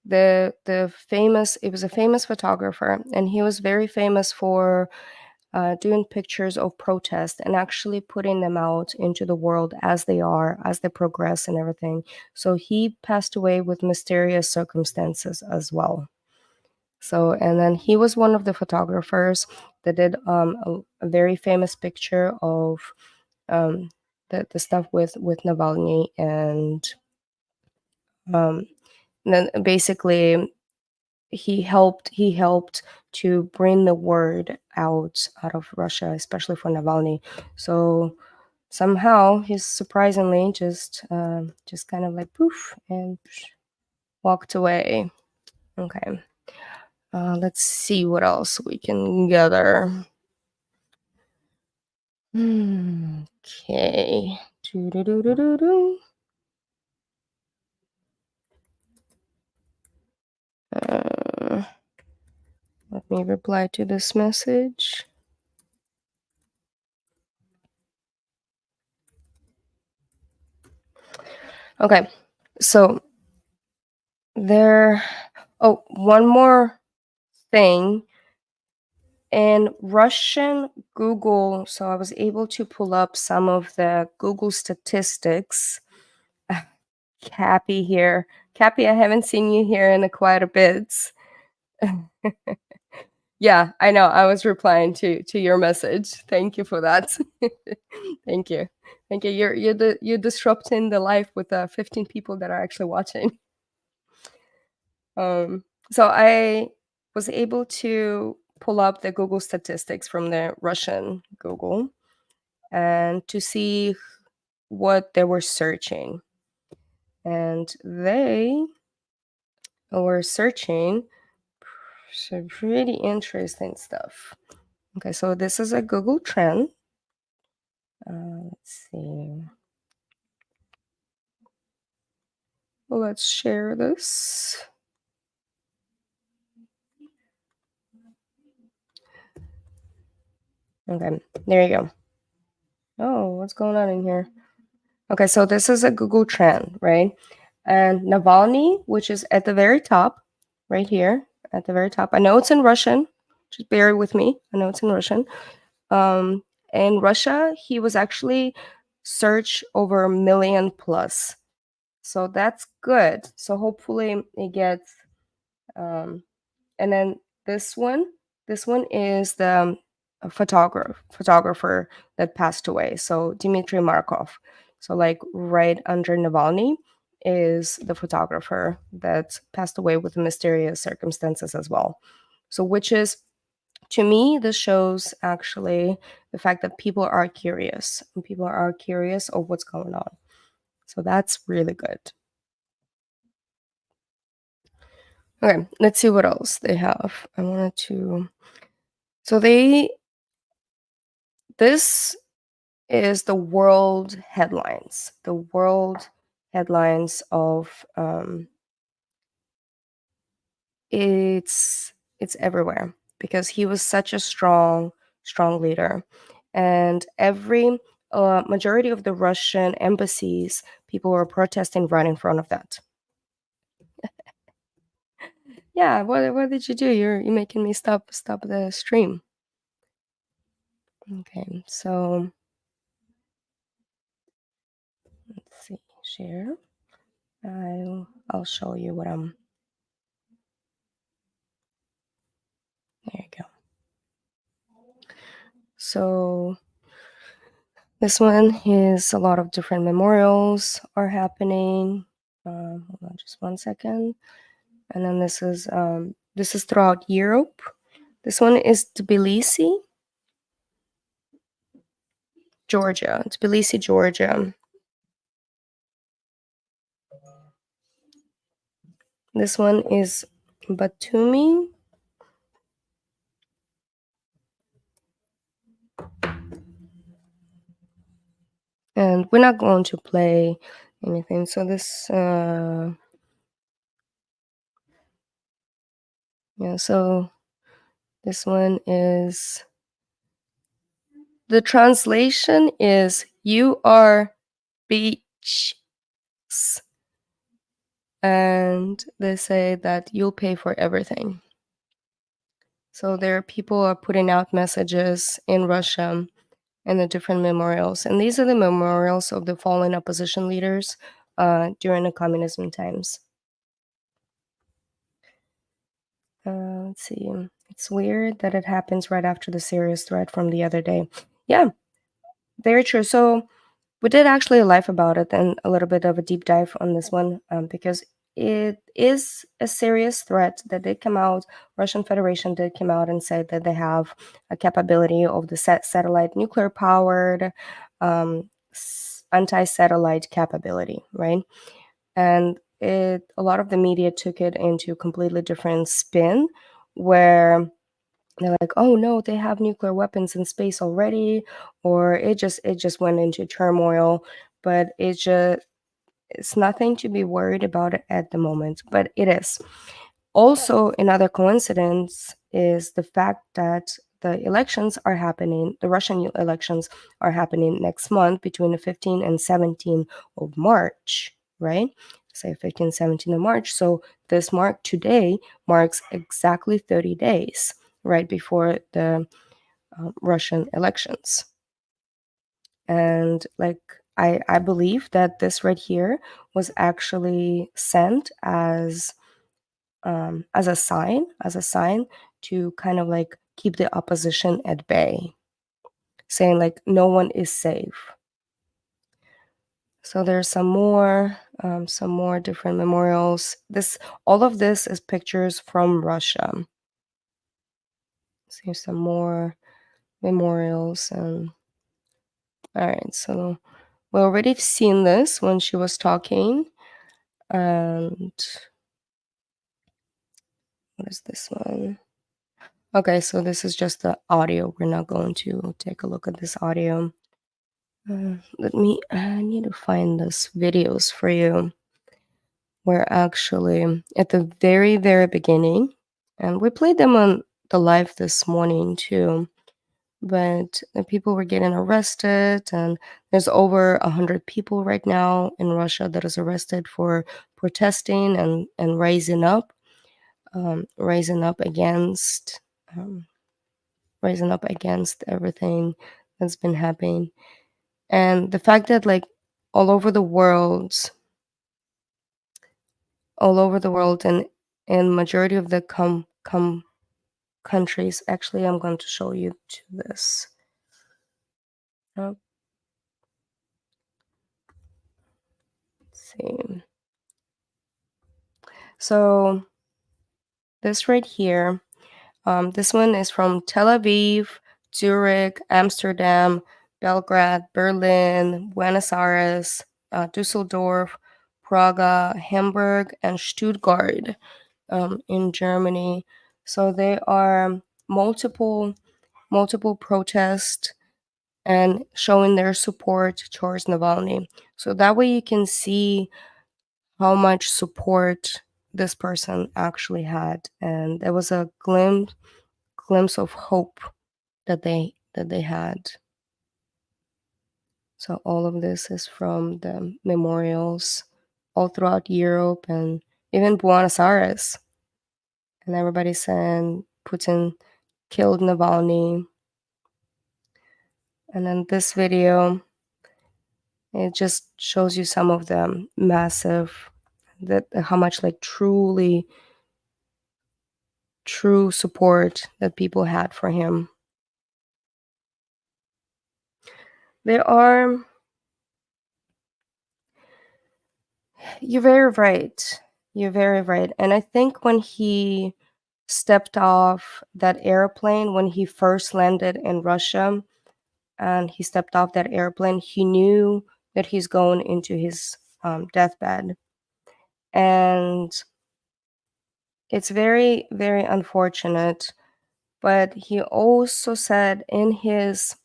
It was a famous photographer, and he was very famous for doing pictures of protest and actually putting them out into the world as they are, as they progress and everything. So he passed away with mysterious circumstances as well. So, and then he was one of the photographers that did a very famous picture of the stuff with Navalny, and then basically he helped to bring the word out of Russia, especially for Navalny. So somehow he's surprisingly just kind of like poof and walked away. Okay. Let's see what else we can gather. Okay. Doo-doo-doo-doo-doo-doo. Let me reply to this message. Okay, so one more thing. In Russian Google, so I was able to pull up some of the Google statistics. Cappy here. Cappy, I haven't seen you here in quite a bit. Yeah, I know. I was replying to your message. Thank you for that. Thank you. Thank you. You're disrupting the life with 15 people that are actually watching. So I was able to pull up the Google statistics from the Russian Google and to see what they were searching. And they were searching some pretty interesting stuff. Okay, so this is a Google trend. Let's see. Let's share this. Okay, there you go. Oh, what's going on in here? Okay, so this is a Google trend, right? And Navalny, which is at the very top, right here, at the very top. I know it's in Russian. Just bear with me. I know it's in Russian. In Russia, he was actually searched over 1 million plus. So that's good. So hopefully it gets and then this one is the photographer that passed away. So Dmitry Markov. So like right under Navalny is the photographer that passed away with mysterious circumstances as well. So which is, to me, this shows actually the fact that people are curious and people are curious of what's going on. So that's really good. Okay, let's see what else they have. I wanted to. So this is the world headlines. The world headlines of it's everywhere because he was such a strong leader, and every majority of the Russian embassies, people were protesting right in front of that. Yeah, what did you do? You're making me stop the stream. Okay, so let's see, share. I'll show you what I'm. There you go. So this one is a lot of different memorials are happening. Hold on just 1 second. And then this is throughout Europe. This one is Tbilisi, Georgia. Tbilisi, Georgia. This one is Batumi. And we're not going to play anything. So this, yeah, so this one is, the translation is, you are beach. And they say that you'll pay for everything. So there are people are putting out messages in Russia and the different memorials. And these are the memorials of the fallen opposition leaders during the communism times. Let's see. It's weird that it happens right after the serious threat from the other day. Yeah, very true. So we did actually a live about it and a little bit of a deep dive on this one because it is a serious threat that did come out. Russian Federation did come out and said that they have a capability of the satellite nuclear powered anti-satellite capability, right? And a lot of the media took it into a completely different spin where they're like, oh no, they have nuclear weapons in space already, or it just went into turmoil. But it's nothing to be worried about at the moment, but it is. Also, another coincidence is the fact that the elections are happening, the Russian elections are happening next month between the 15 and 17 of March, right? Say 15, 17 of March. So this today marks exactly 30 days right before the Russian elections. And like I believe that this right here was actually sent as a sign to kind of like keep the opposition at bay, saying like no one is safe. So there's some more different memorials. All of this is pictures from Russia. See some more memorials and all right. So we already seen this when she was talking, and what is this one? Okay, so this is just the audio. We're not going to take a look at this audio. I need to find those videos for you. We're actually at the very, very beginning, and we played them on the live this morning too. But the people were getting arrested, and there's over 100 people right now in Russia that is arrested for protesting and rising up against everything that's been happening. And the fact that like all over the world and in majority of the countries, actually I'm going to show you to this. Let's see. So this right here, this one is from Tel Aviv, Zurich, Amsterdam, Belgrade, Berlin, Buenos Aires, Dusseldorf, Praga, Hamburg, and Stuttgart in Germany. So there are multiple protests and showing their support towards Navalny. So that way you can see how much support this person actually had, and there was a glimpse of hope that they had. So all of this is from the memorials all throughout Europe and even Buenos Aires. And everybody's saying Putin killed Navalny. And then this video, it just shows you some of the how much like true support that people had for him. You're very right. You're very right. And I think when he stepped off that airplane, when he first landed in Russia, and he stepped off that airplane, he knew that he's going into his deathbed. And it's very, very unfortunate. But he also said in his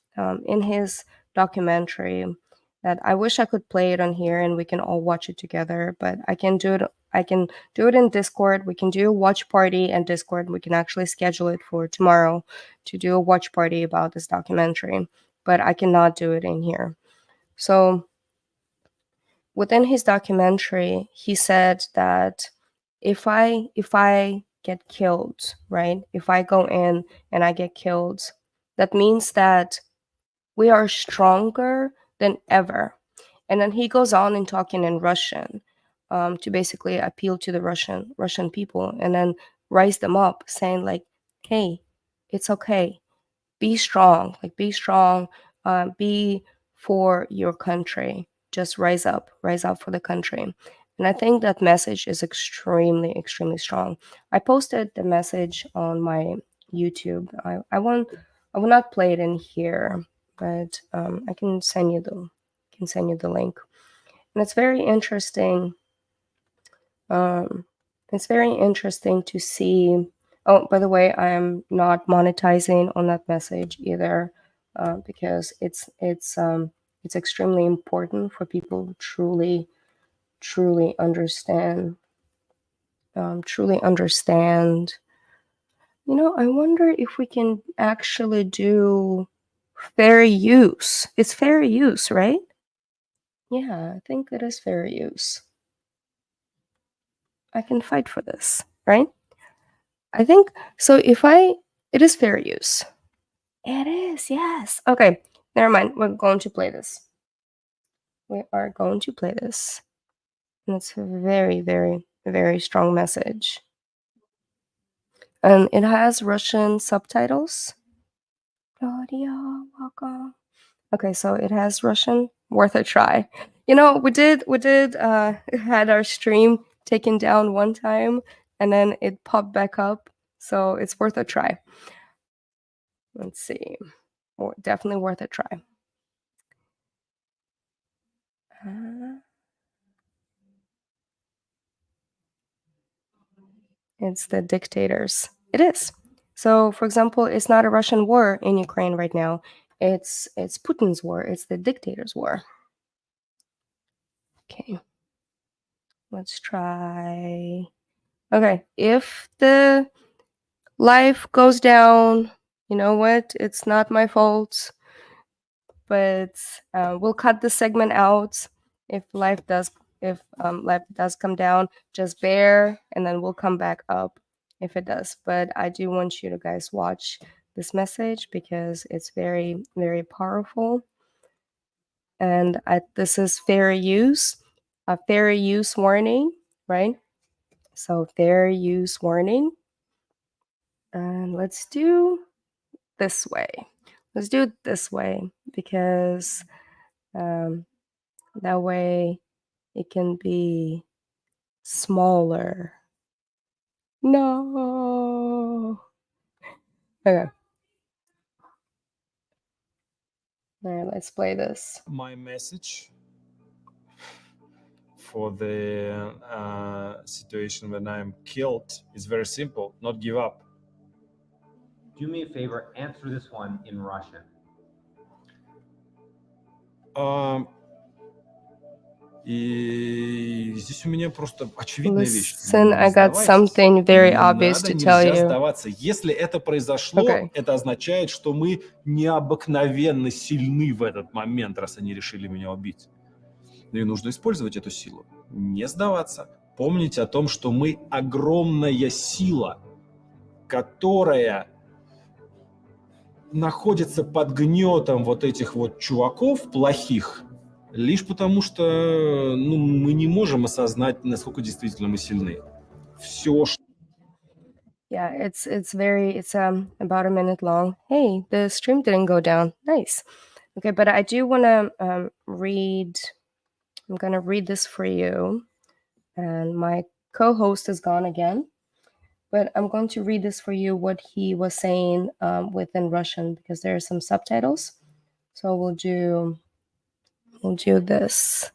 documentary that I wish I could play it on here and we can all watch it together, but I can do it in Discord. We can do a watch party in Discord. We can actually schedule it for tomorrow to do a watch party about this documentary, but I cannot do it in here. So within his documentary, he said that if I get killed, right? If I go in and I get killed, that means that we are stronger than ever. And then he goes on in talking in Russian to basically appeal to the Russian people and then rise them up, saying like, hey, it's okay. Be strong, be strong, be for your country. Just rise up for the country. And I think that message is extremely, extremely strong. I posted the message on my YouTube. I will not play it in here, but I can send you the link. And it's very interesting. It's very interesting to see. Oh, by the way, I am not monetizing on that message either, because it's extremely important for people who truly understand. Truly understand. I wonder if we can actually do fair use. It's fair use, right? Yeah, I think it is fair use. I can fight for this, right? I think so. It is fair use. It is, yes. Okay, never mind. We're going to play this. We are going to play this. And it's a very, very, very strong message. And it has Russian subtitles. Claudia, welcome. Okay, so it has Russian. Worth a try. We did had our stream taken down one time and then it popped back up. So it's worth a try. Let's see. Definitely worth a try. It's the dictators. It is. So, for example, it's not a Russian war in Ukraine right now. It's Putin's war. It's the dictator's war. Okay. Let's try. Okay. If the life goes down, you know what? It's not my fault. But we'll cut the segment out if life does come down. Just bear, and then we'll come back up if it does. But I do want you to guys watch this message because it's very, very powerful. And this is fair use, a fair use warning, right? So fair use warning. And let's do this way. Let's do it this way because that way it can be smaller. No. Okay. All right, let's play this. My message for the situation when I'm killed is very simple: not give up. Do me a favor, answer this one in Russian. И здесь у меня просто очевидная вещь. Listen, I got something very obvious to tell Нельзя you. сдаваться. Если это произошло, Okay. это означает, что мы необыкновенно сильны в этот момент, раз они решили меня убить. И нужно использовать эту силу. Не сдаваться. Помнить о том, что мы огромная сила, которая находится под гнетом вот этих вот чуваков плохих, лишь потому что мы не можем осознать, насколько действительно мы сильны. Все, что... Yeah, it's about a minute long. Hey, the stream didn't go down. Nice. Okay, but I do want to read. I'm gonna read this for you, and my co-host is gone again. But I'm going to read this for you, what he was saying within Russian, because there are some subtitles. So we'll do this.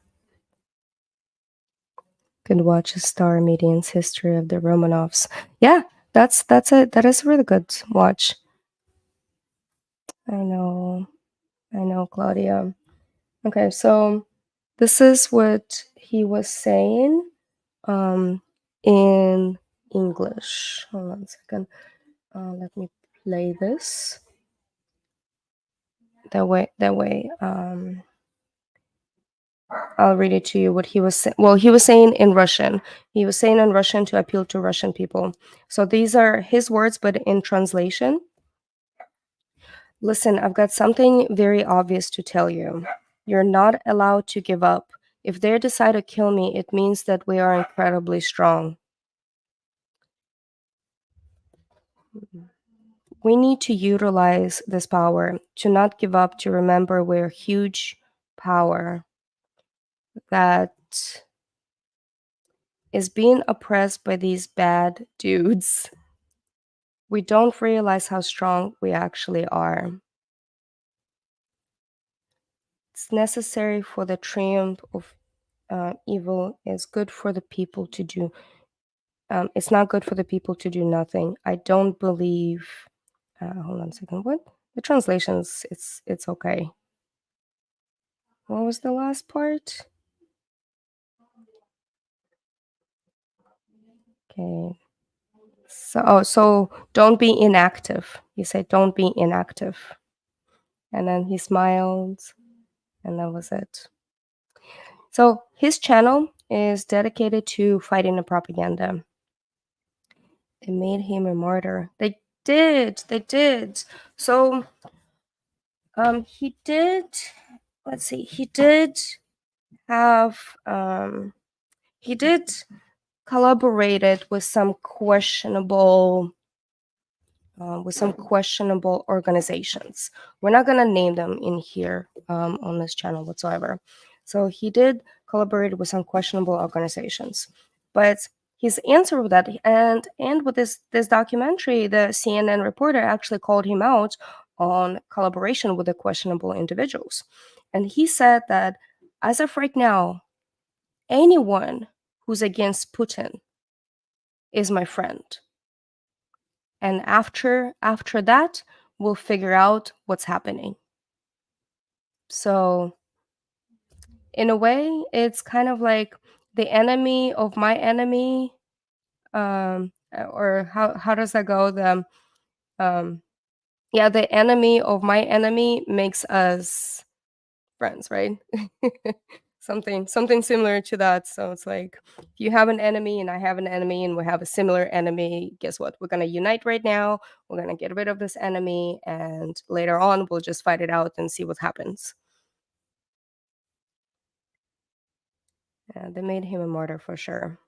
Could watch a Star Median's History of the Romanovs. Yeah, that is a really good watch. I know, Claudia. Okay, so this is what he was saying in English. Hold on a second. Let me play this. That way. I'll read it to you what he was well, he was saying in Russian. He was saying in Russian to appeal to Russian people. So these are his words, but in translation. Listen, I've got something very obvious to tell you. You're not allowed to give up. If they decide to kill me, it means that we are incredibly strong. We need to utilize this power, to not give up, to remember we're huge power that is being oppressed by these bad dudes. We don't realize how strong we actually are. It's necessary for the triumph of evil. It's good for the people to do. It's not good for the people to do nothing. I don't believe. Hold on a second. What? The translations? It's okay. What was the last part? Okay. So don't be inactive. He said, don't be inactive. And then he smiled, and that was it. So his channel is dedicated to fighting the propaganda. They made him a martyr. They did. So he did, let's see, he did have he did collaborated with some questionable organizations. We're not going to name them in here on this channel whatsoever. So he did collaborate with some questionable organizations, but his answer with that, and with this documentary, the CNN reporter actually called him out on collaboration with the questionable individuals, and he said that as of right now, anyone who's against Putin is my friend. And after that, we'll figure out what's happening. So in a way, it's kind of like the enemy of my enemy, or how does that go? The enemy of my enemy makes us friends, right? something similar to that. So it's like, if you have an enemy and I have an enemy and we have a similar enemy, guess what? We're going to unite right now. We're going to get rid of this enemy, and later on we'll just fight it out and see what happens. Yeah, they made him a martyr for sure.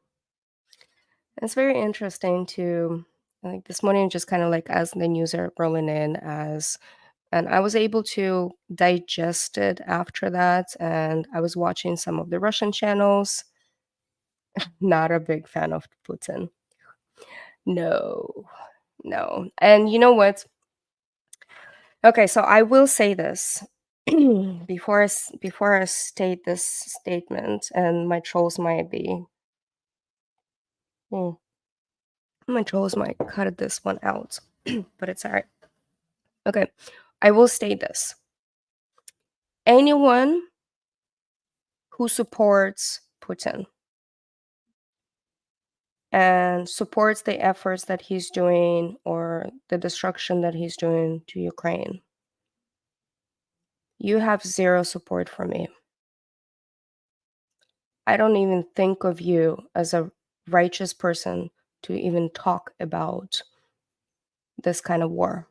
It's very interesting to, like, this morning, just kind of like as the news are rolling in, and I was able to digest it after that, and I was watching some of the Russian channels. Not a big fan of Putin. No. And you know what? Okay, so I will say this before I state this statement, and my trolls might be. My trolls might cut this one out, but it's all right. Okay, I will state this. Anyone who supports Putin and supports the efforts that he's doing or the destruction that he's doing to Ukraine, you have zero support from me. I don't even think of you as a righteous person to even talk about this kind of war.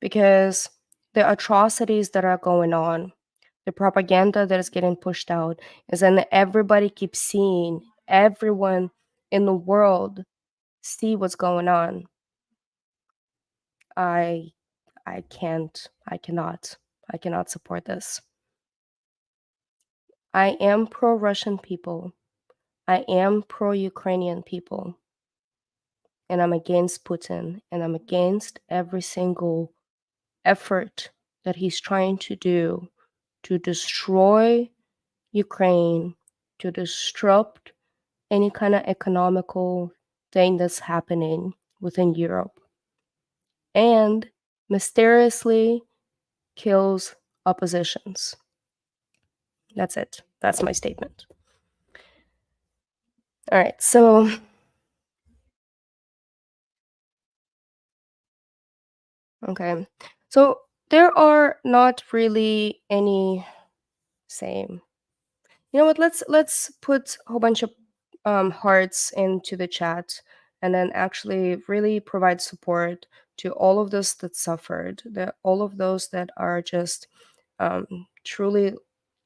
Because the atrocities that are going on, the propaganda that is getting pushed out, is that everybody keeps seeing, everyone in the world see what's going on. I cannot support this. I am pro-Russian people. I am pro-Ukrainian people. And I'm against Putin, and I'm against every single effort that he's trying to do to destroy Ukraine, to disrupt any kind of economical thing that's happening within Europe, and mysteriously kills oppositions. That's it. That's my statement. All right, so okay. So there are not really any same You know what? Let's put a whole bunch of hearts into the chat, and then actually really provide support to all of those that suffered, all of those that are just truly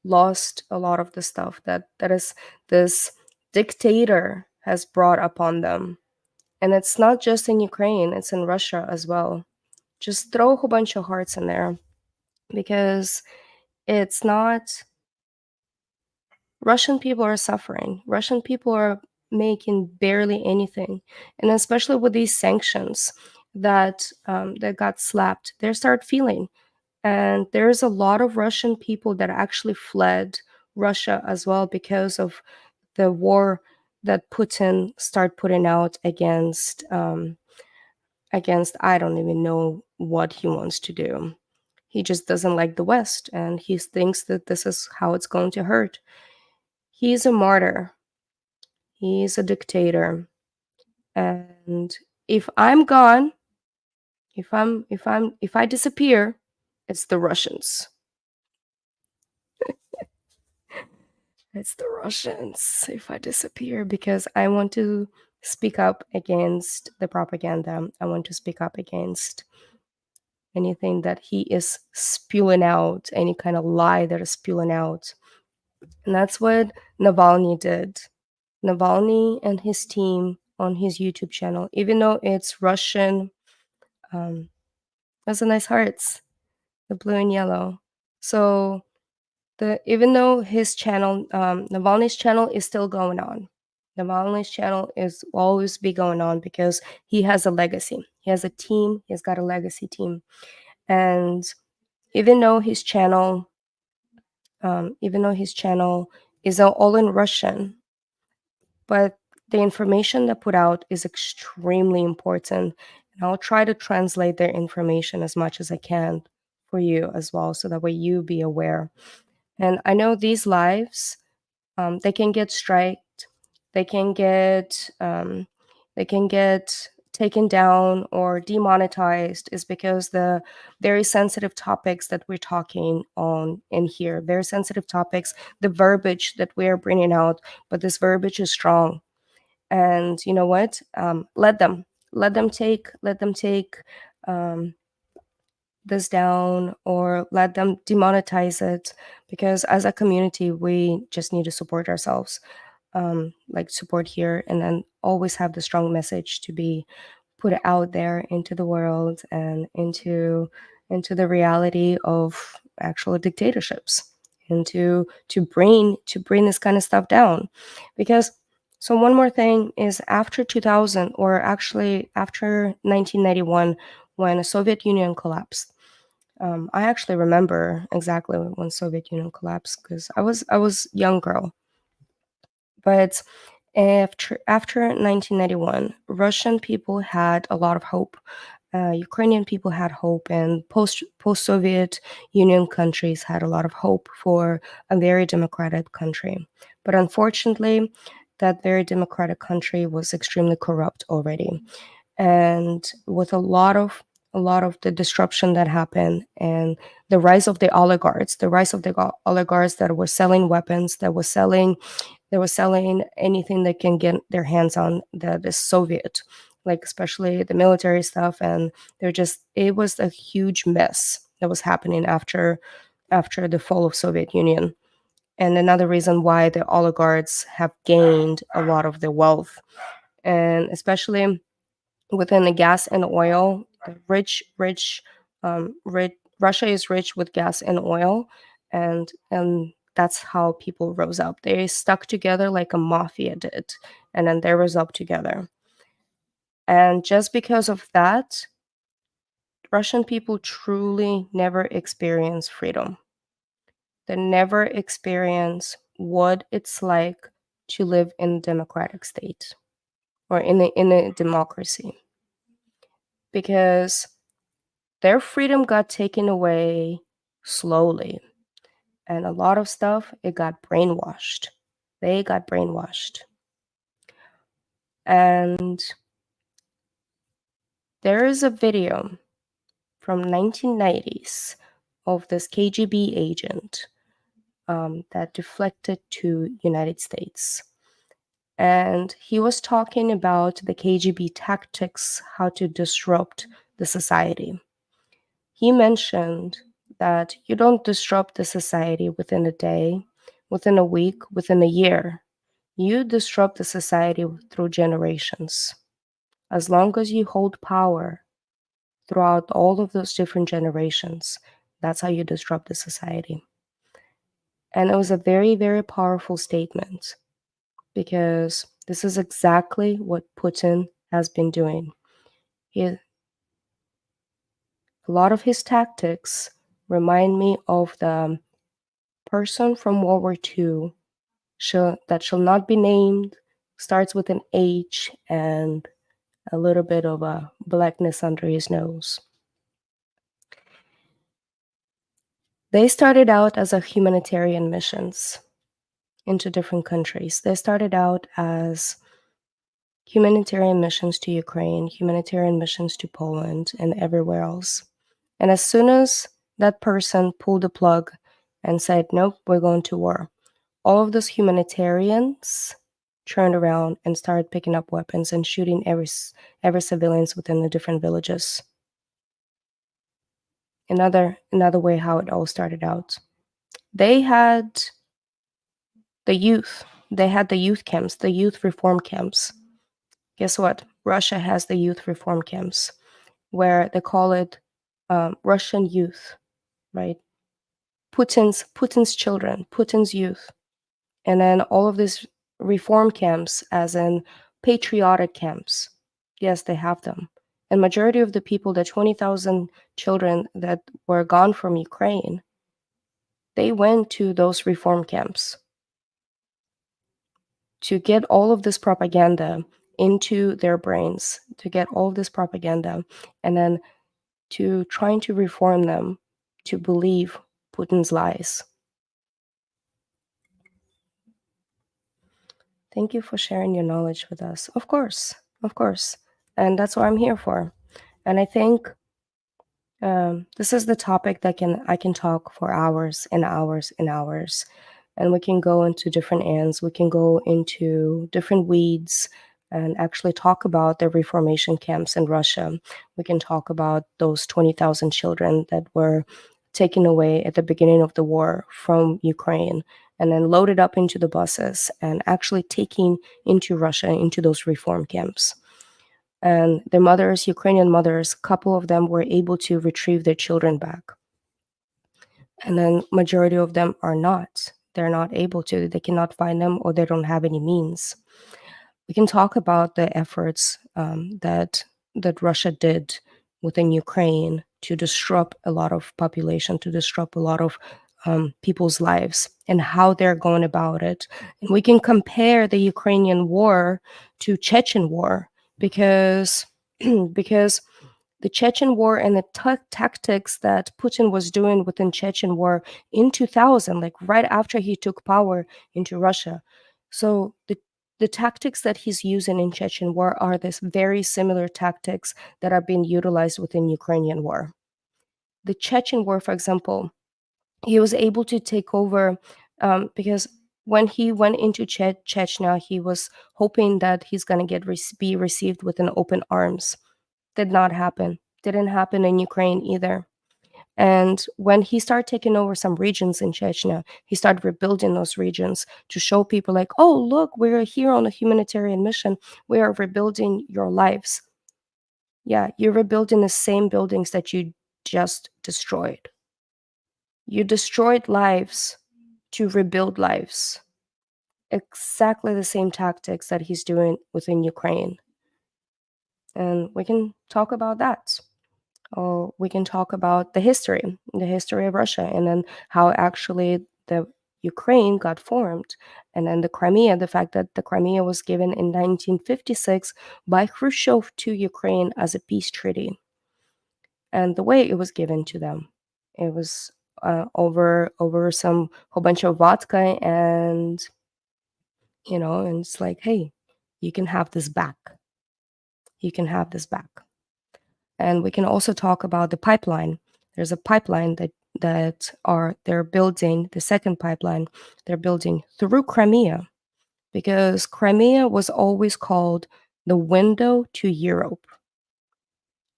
lost a lot of the stuff that is this dictator has brought upon them. And it's not just in Ukraine, it's in Russia as well. Just throw a whole bunch of hearts in there, because it's not, Russian people are suffering. Russian people are making barely anything, and especially with these sanctions that that got slapped, they start feeling. And there's a lot of Russian people that actually fled Russia as well because of the war that Putin started putting out against I don't even know what he wants to do. He just doesn't like the West, and he thinks that this is how it's going to hurt. He's a martyr. He's a dictator. And if I'm gone, if I disappear, it's the Russians. It's the Russians if I disappear, because I want to speak up against the propaganda. I want to speak up against anything that he is spewing out, any kind of lie that is spewing out. And that's what Navalny did. Navalny and his team on his YouTube channel, even though it's Russian, that's a nice hearts, the blue and yellow. So even though his channel, Navalny's channel is still going on. Navalny's channel is always be going on because he has a legacy. He has a team. He's got a legacy team. And even though his channel is all in Russian, but the information that put out is extremely important. And I'll try to translate their information as much as I can for you as well, so that way you be aware. And I know these lives, they can get striked, they can get taken down or demonetized, is because the very sensitive topics that we're talking on in here, very sensitive topics, the verbiage that we're bringing out, but this verbiage is strong. And you know what? Let them take this down, or let them demonetize it, because as a community we just need to support ourselves, like support here, and then always have the strong message to be put out there into the world and into the reality of actual dictatorships, and to bring this kind of stuff down. Because so one more thing is, after 2000, or actually after 1991, when the Soviet Union collapsed, I actually remember exactly when Soviet Union collapsed, because I was young girl. But after 1991, Russian people had a lot of hope. Ukrainian people had hope, and post-Soviet Union countries had a lot of hope for a very democratic country. But unfortunately, that very democratic country was extremely corrupt already. And with a lot of the disruption that happened, and the rise of the oligarchs that were selling weapons, that were selling anything they can get their hands on that is Soviet, like especially the military stuff. And it was a huge mess that was happening after the fall of Soviet Union. And another reason why the oligarchs have gained a lot of the wealth, and especially within the gas and oil, the Russia is rich with gas and oil, and that's how people rose up. They stuck together like a mafia did, and then they rose up together. And just because of that, Russian people truly never experience freedom. They never experience what it's like to live in a democratic state, or in a democracy, because their freedom got taken away slowly. And a lot of stuff, it got brainwashed. They got brainwashed. And there is a video from 1990s of this KGB agent that deflected to United States. And he was talking about the KGB tactics, how to disrupt the society. He mentioned that you don't disrupt the society within a day, within a week, within a year. You disrupt the society through generations. As long as you hold power throughout all of those different generations, that's how you disrupt the society. And it was a very, very powerful statement, because this is exactly what Putin has been doing. A lot of his tactics remind me of the person from World War II that shall not be named, starts with an H and a little bit of a blackness under his nose. They started out as a humanitarian missions into different countries. They started out as humanitarian missions to Ukraine, humanitarian missions to Poland, and everywhere else. And as soon as that person pulled the plug and said, nope, we're going to war, all of those humanitarians turned around and started picking up weapons and shooting every civilians within the different villages. Another way how it all started out. They had the youth. They had the youth camps, the youth reform camps. Guess what? Russia has the youth reform camps, where they call it Russian youth, right? Putin's children, Putin's youth. And then all of these reform camps, as in patriotic camps. Yes, they have them. And majority of the people, the 20,000 children that were gone from Ukraine, they went to those reform camps to get all of this propaganda into their brains, to get all of this propaganda, and then to trying to reform them to believe Putin's lies. Thank you for sharing your knowledge with us. Of course. And that's what I'm here for. And I think this is the topic that I can talk for hours and hours and hours. And we can go into different ends. We can go into different weeds and actually talk about the reformation camps in Russia. We can talk about those 20,000 children that were taken away at the beginning of the war from Ukraine and then loaded up into the buses and actually taken into Russia, into those reform camps. And their mothers, Ukrainian mothers, a couple of them were able to retrieve their children back. And then majority of them are not. They're not able to. They cannot find them, or they don't have any means. We can talk about the efforts that Russia did within Ukraine to disrupt a lot of population, to disrupt a lot of people's lives, and how they're going about it. And we can compare the Ukrainian war to Chechen war, because the Chechen war and the tactics that Putin was doing within Chechen war in 2000, like right after he took power into Russia. So the tactics that he's using in Chechen war are this very similar tactics that are being utilized within Ukrainian war. The Chechen war, for example, he was able to take over because when he went into Chechnya, he was hoping that he's going to be received with an open arms. Did not happen. Didn't happen in Ukraine either. And when he started taking over some regions in Chechnya, he started rebuilding those regions to show people like, oh, look, we're here on a humanitarian mission. We are rebuilding your lives. Yeah, you're rebuilding the same buildings that you just destroyed. You destroyed lives to rebuild lives. Exactly the same tactics that he's doing within Ukraine. And we can talk about that. Or we can talk about the history of Russia, and then how actually the Ukraine got formed, and then the Crimea, the fact that the Crimea was given in 1956 by Khrushchev to Ukraine as a peace treaty. And the way it was given to them, it was over some whole bunch of vodka, and and it's like, hey, you can have this back. You can have this back. And we can also talk about the pipeline. There's a pipeline that that they're building the second pipeline. They're building through Crimea, because Crimea was always called the window to Europe.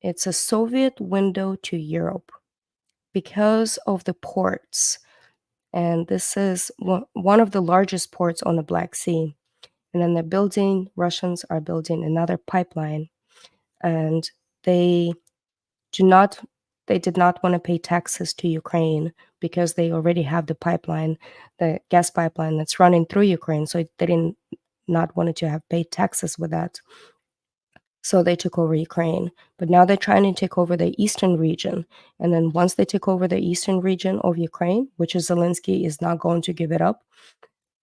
It's a Soviet window to Europe because of the ports. And this is one of the largest ports on the Black Sea. And then Russians are building another pipeline. And they did not want to pay taxes to Ukraine because they already have the pipeline, the gas pipeline that's running through Ukraine. So they did not wanted to have paid taxes with that. So they took over Ukraine. But now they're trying to take over the eastern region. And then once they take over the eastern region of Ukraine, which is Zelensky is not going to give it up,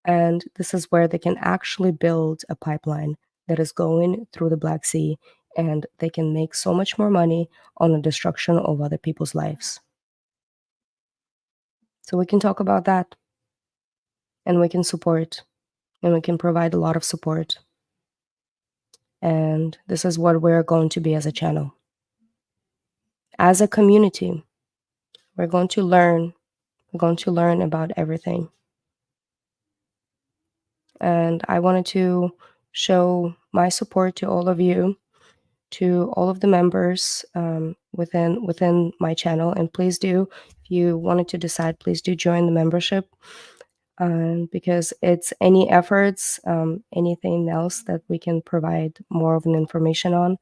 and this is where they can actually build a pipeline that is going through the Black Sea, and they can make so much more money on the destruction of other people's lives. So we can talk about that, and we can support, and we can provide a lot of support. And this is what we're going to be as a channel. As a community, we're going to learn about everything. And I wanted to show my support to all of you, to all of the members within my channel. And please do, if you wanted to decide, please do join the membership, because it's any efforts, anything else that we can provide more of an information on.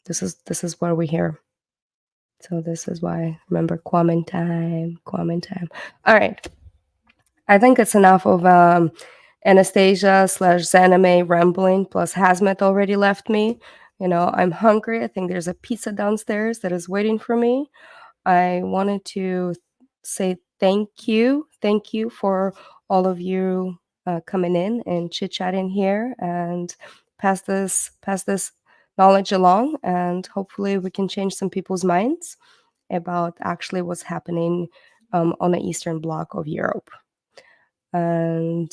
This is where we're here. So this is why, remember, Kwame time. All right. I think it's enough of Anastasia/Zanime rambling, plus Hazmat already left me. You know, I'm hungry. I think there's a pizza downstairs that is waiting for me. I wanted to say thank you for all of you coming in and chit-chatting here and pass this knowledge along, and hopefully we can change some people's minds about actually what's happening on the eastern bloc of Europe. And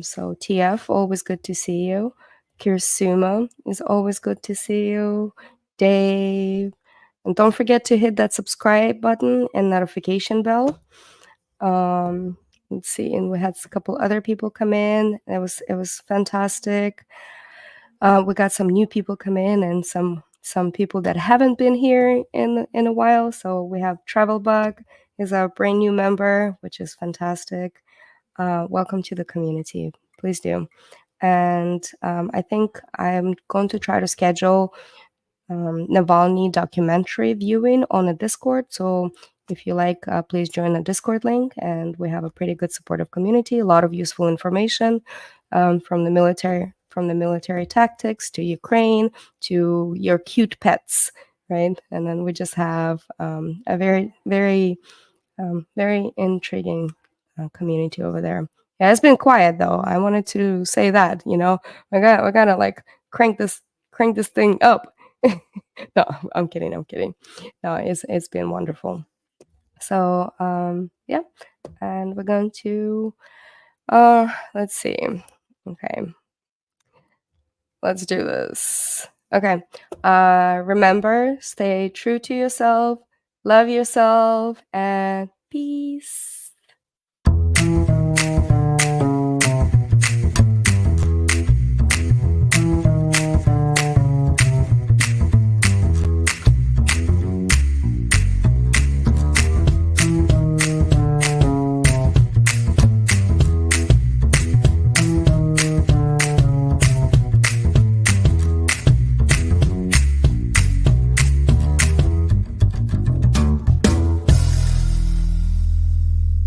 so TF, always good to see you. Kirsuma is always good to see you. Dave, and don't forget to hit that subscribe button and notification bell. Let's see, and we had a couple other people come in. It was fantastic. We got some new people come in, and some people that haven't been here in a while. So we have Travel Bug is our brand new member, which is fantastic. Welcome to the community. Please do. And I think I'm going to try to schedule Navalny documentary viewing on a Discord. So if you like, please join the Discord link. And we have a pretty good supportive community, a lot of useful information from the military tactics to Ukraine to your cute pets, right? And then we just have a very, very, very intriguing community over there. Yeah, it's been quiet though. I wanted to say that, you know, we gotta like crank this thing up. No, I'm kidding. No, it's been wonderful. So yeah, and we're going to let's see. Okay, let's do this. Okay, remember, stay true to yourself, love yourself, and